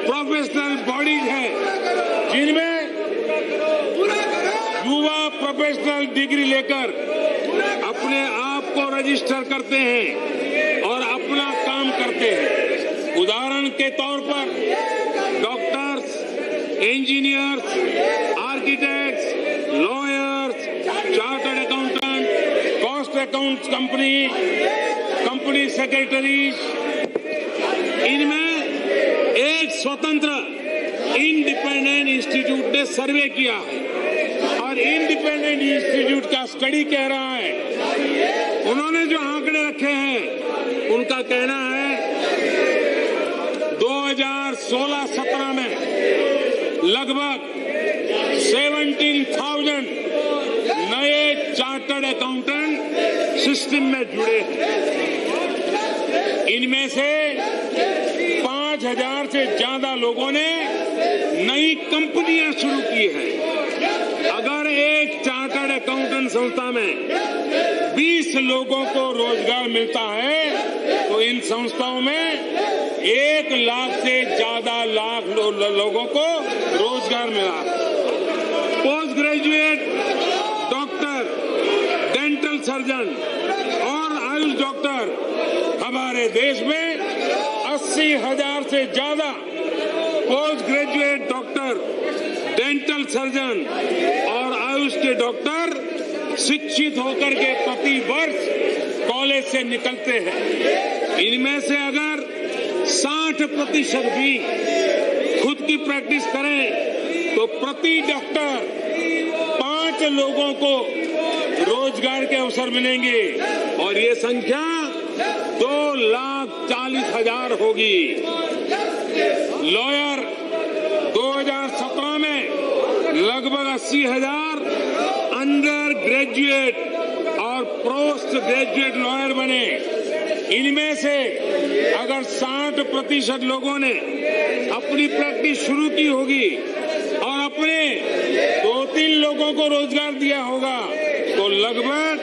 प्रोफेशनल बॉडीज हैं जिनमें युवा प्रोफेशनल डिग्री लेकर अपने आप को रजिस्टर करते हैं और अपना काम करते हैं। उदाहरण के तौर पर doctors, engineers, architects, lawyers, chartered accountant, cost account company secretaries, इनमें एक स्वतंत्र इंडिपेंडेंट इंस्टीट्यूट ने सर्वे किया है और इंडिपेंडेंट इंस्टीट्यूट का स्टडी कह रहा है, उन्होंने जो आंकड़े रखे हैं उनका कहना है 2016-17 में लगभग 17,000 नए चार्टर्ड अकाउंटेंट सिस्टम में जुड़े हैं। इनमें से 5,000 से ज्यादा लोगों ने नई कंपनियां शुरू की हैं। अगर एक चार्टर्ड अकाउंटेंट संस्था में 20 लोगों को रोजगार मिलता है तो इन संस्थाओं में 1 लाख से ज्यादा लोगों को रोजगार मिला। Post graduate doctor, dental surgeon और आयुष डॉक्टर हमारे देश में 80,000 से ज्यादा post graduate doctor, dental surgeon और आयुष के डॉक्टर शिक्षित होकर के प्रति वर्ष कॉलेज से निकलते हैं, इनमें से अगर 60% भी खुद की प्रैक्टिस करें तो प्रति डॉक्टर 5 लोगों को रोजगार के अवसर मिलेंगे और ये संख्या 2,40,000 होगी। लॉयर 2017 में लगभग 80,000 अंडर ग्रेजुएट और पोस्ट ग्रेजुएट लॉयर बने। इनमें से अगर 60% लोगों ने अपनी प्रैक्टिस शुरू की होगी और अपने 2-3 लोगों को रोजगार दिया होगा तो लगभग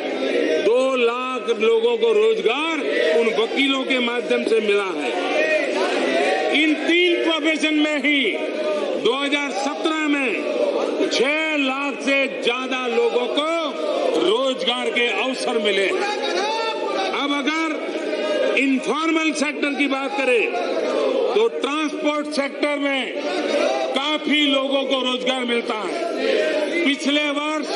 2 लाख लोगों को रोजगार उन वकीलों के माध्यम से मिला है। इन 3 प्रोफेशन में ही 2017 में 6 लाख से ज्यादा लोगों को रोजगार के अवसर मिले हैं। अब अगर इनफॉर्मल सेक्टर की बात करें तो ट्रांसपोर्ट सेक्टर में काफी लोगों को रोजगार मिलता है। पिछले वर्ष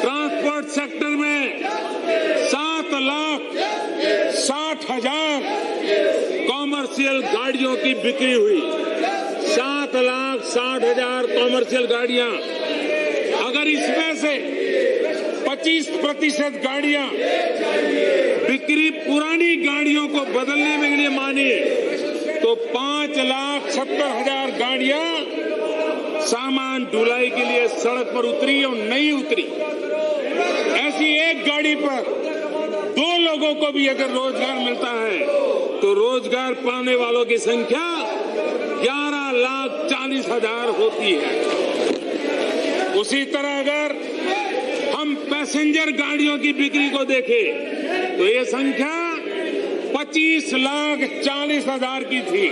ट्रांसपोर्ट सेक्टर में 7,60,000 कॉमर्शियल गाड़ियों की बिक्री हुई। 7,60,000 कॉमर्शियल गाड़ियां। अगर इसमें से 25% गाड़ियां बिक्री पुरानी गाड़ियों को बदलने में लिए मानी तो 5,70,000 गाड़ियां सामान ढुलाई के लिए सड़क पर उतरी और नहीं उतरी। ऐसी एक गाड़ी पर 2 लोगों को भी अगर रोजगार मिलता है तो रोजगार पाने वालों की संख्या 11,40,000 होती है। उसी तरह अगर हम पैसेंजर गाड़ियों की बिक्री को देखें तो ये संख्या 25,40,000 की थी।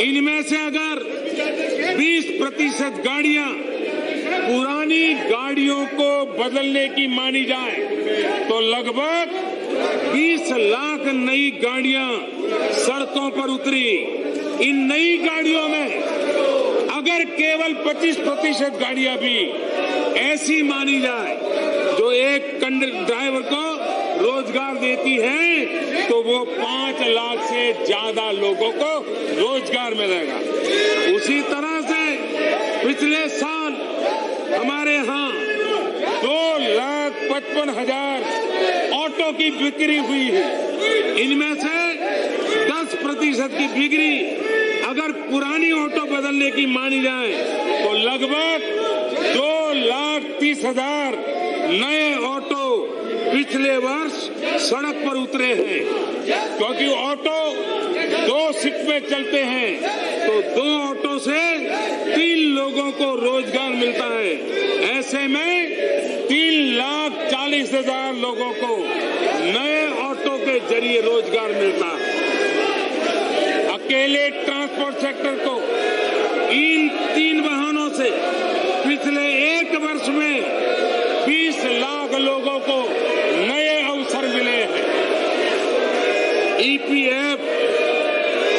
इनमें से अगर 20% गाड़ियां पुरानी गाड़ियों को बदलने की मानी जाए तो लगभग 20 लाख नई गाड़ियां सड़कों पर उतरी। इन नई गाड़ियों में अगर केवल 25% गाड़ियां भी ऐसी मानी जाए जो एक ड्राइवर को रोजगार देती है तो वो 5 लाख से ज्यादा लोगों को रोजगार मिलेगा। उसी तरह से पिछले साल हमारे यहाँ 2,55,000 ऑटो की बिक्री हुई है। इनमें से 10% की बिक्री अगर पुरानी ऑटो बदलने की मानी जाए तो लगभग 2,30,000 नए ऑटो पिछले वर्ष सड़क पर उतरे हैं। क्योंकि ऑटो 2 शिफ्ट में चलते हैं तो 2 ऑटो से 3 लोगों को रोजगार मिलता है। ऐसे में 3,40,000 लोगों को नए ऑटो के जरिए रोजगार मिलता है। अकेले ट्रांसपोर्ट सेक्टर को इन 3 वाहनों से पिछले 1 वर्ष में 20 लाख लोगों को नए अवसर मिले हैं। EPF,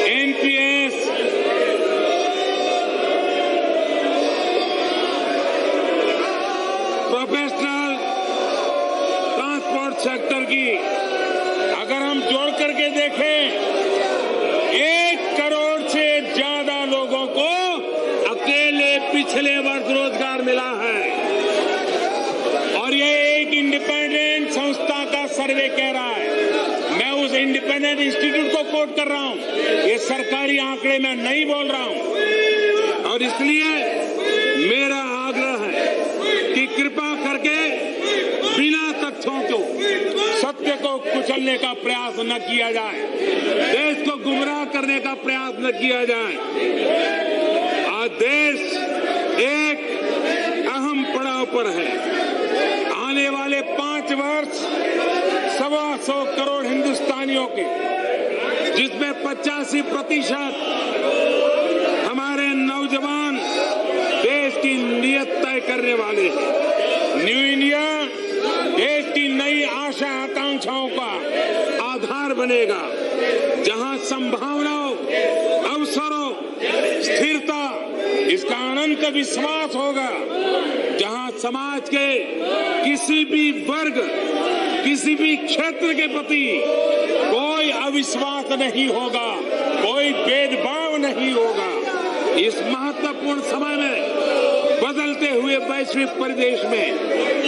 NPS, professional transport sector की अगर हम जोड़ करके देखें 1 करोड़ से ज्यादा लोगों को अकेले पिछले वर्ष रोजगार मिला है। और ये एक इंडिपेंडेंट संस्था का सर्वे कह रहा है। मैं उस इंडिपेंडेंट इंस्टीट्यूट को कोट कर रहा हूं, ये सरकारी आंकड़े मैं नहीं बोल रहा हूं। और इसलिए मेरा आग्रह है कि कृपा करके बिना तथ्यों को सत्य को कुचलने का प्रयास न किया जाए, देश को गुमराह करने का प्रयास न किया जाए। आज देश एक अहम पड़ाव पर है। आने वाले 5 वर्ष 125 करोड़ हिंदुस्तानियों के, जिसमें 85% हमारे नौजवान देश की नीयत तय करने वाले हैं। न्यू इंडिया देश की नई आशा आकांक्षाओं का आधार बनेगा, जहां संभावनाओं, अवसरों, स्थिरता, इसका अनंत विश्वास होगा, जहां समाज के किसी भी वर्ग, किसी भी क्षेत्र के प्रति कोई अविश्वास नहीं होगा, कोई भेदभाव नहीं होगा। इस महत्वपूर्ण समय में, बदलते हुए वैश्विक परिवेश में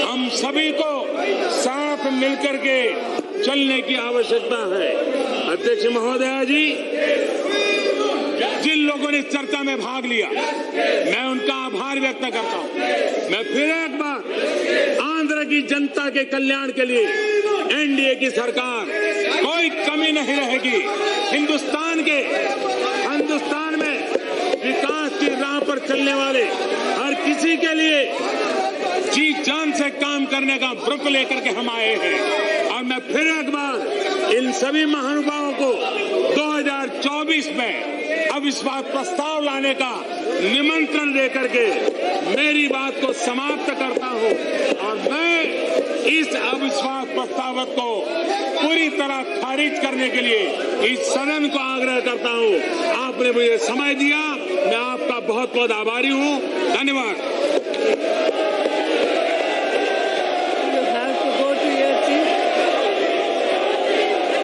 हम सभी को साथ मिलकर के चलने की आवश्यकता है। अध्यक्ष महोदया जी, जिन लोगों ने चर्चा में भाग लिया, मैं उनका आभार व्यक्त करता हूं। मैं फिर एक बार आंध्र की जनता के कल्याण के लिए एनडीए की सरकार कोई कमी नहीं रहेगी। हिंदुस्तान में विकास की राह पर चलने वाले हर किसी के लिए जी जान से काम करने का व्रत लेकर के हम आए हैं। और मैं फिर एक बार इन सभी महानुभावों को 2024 में अविश्वास प्रस्ताव लाने का निमंत्रण देकर के मेरी बात को समाप्त करता हूं। और मैं इस अविश्वास प्रस्ताव को पूरी तरह खारिज करने के लिए इस सदन को आग्रह करता हूं। आपने मुझे समय दिया, मैं आपका बहुत बहुत आभारी हूं। धन्यवाद।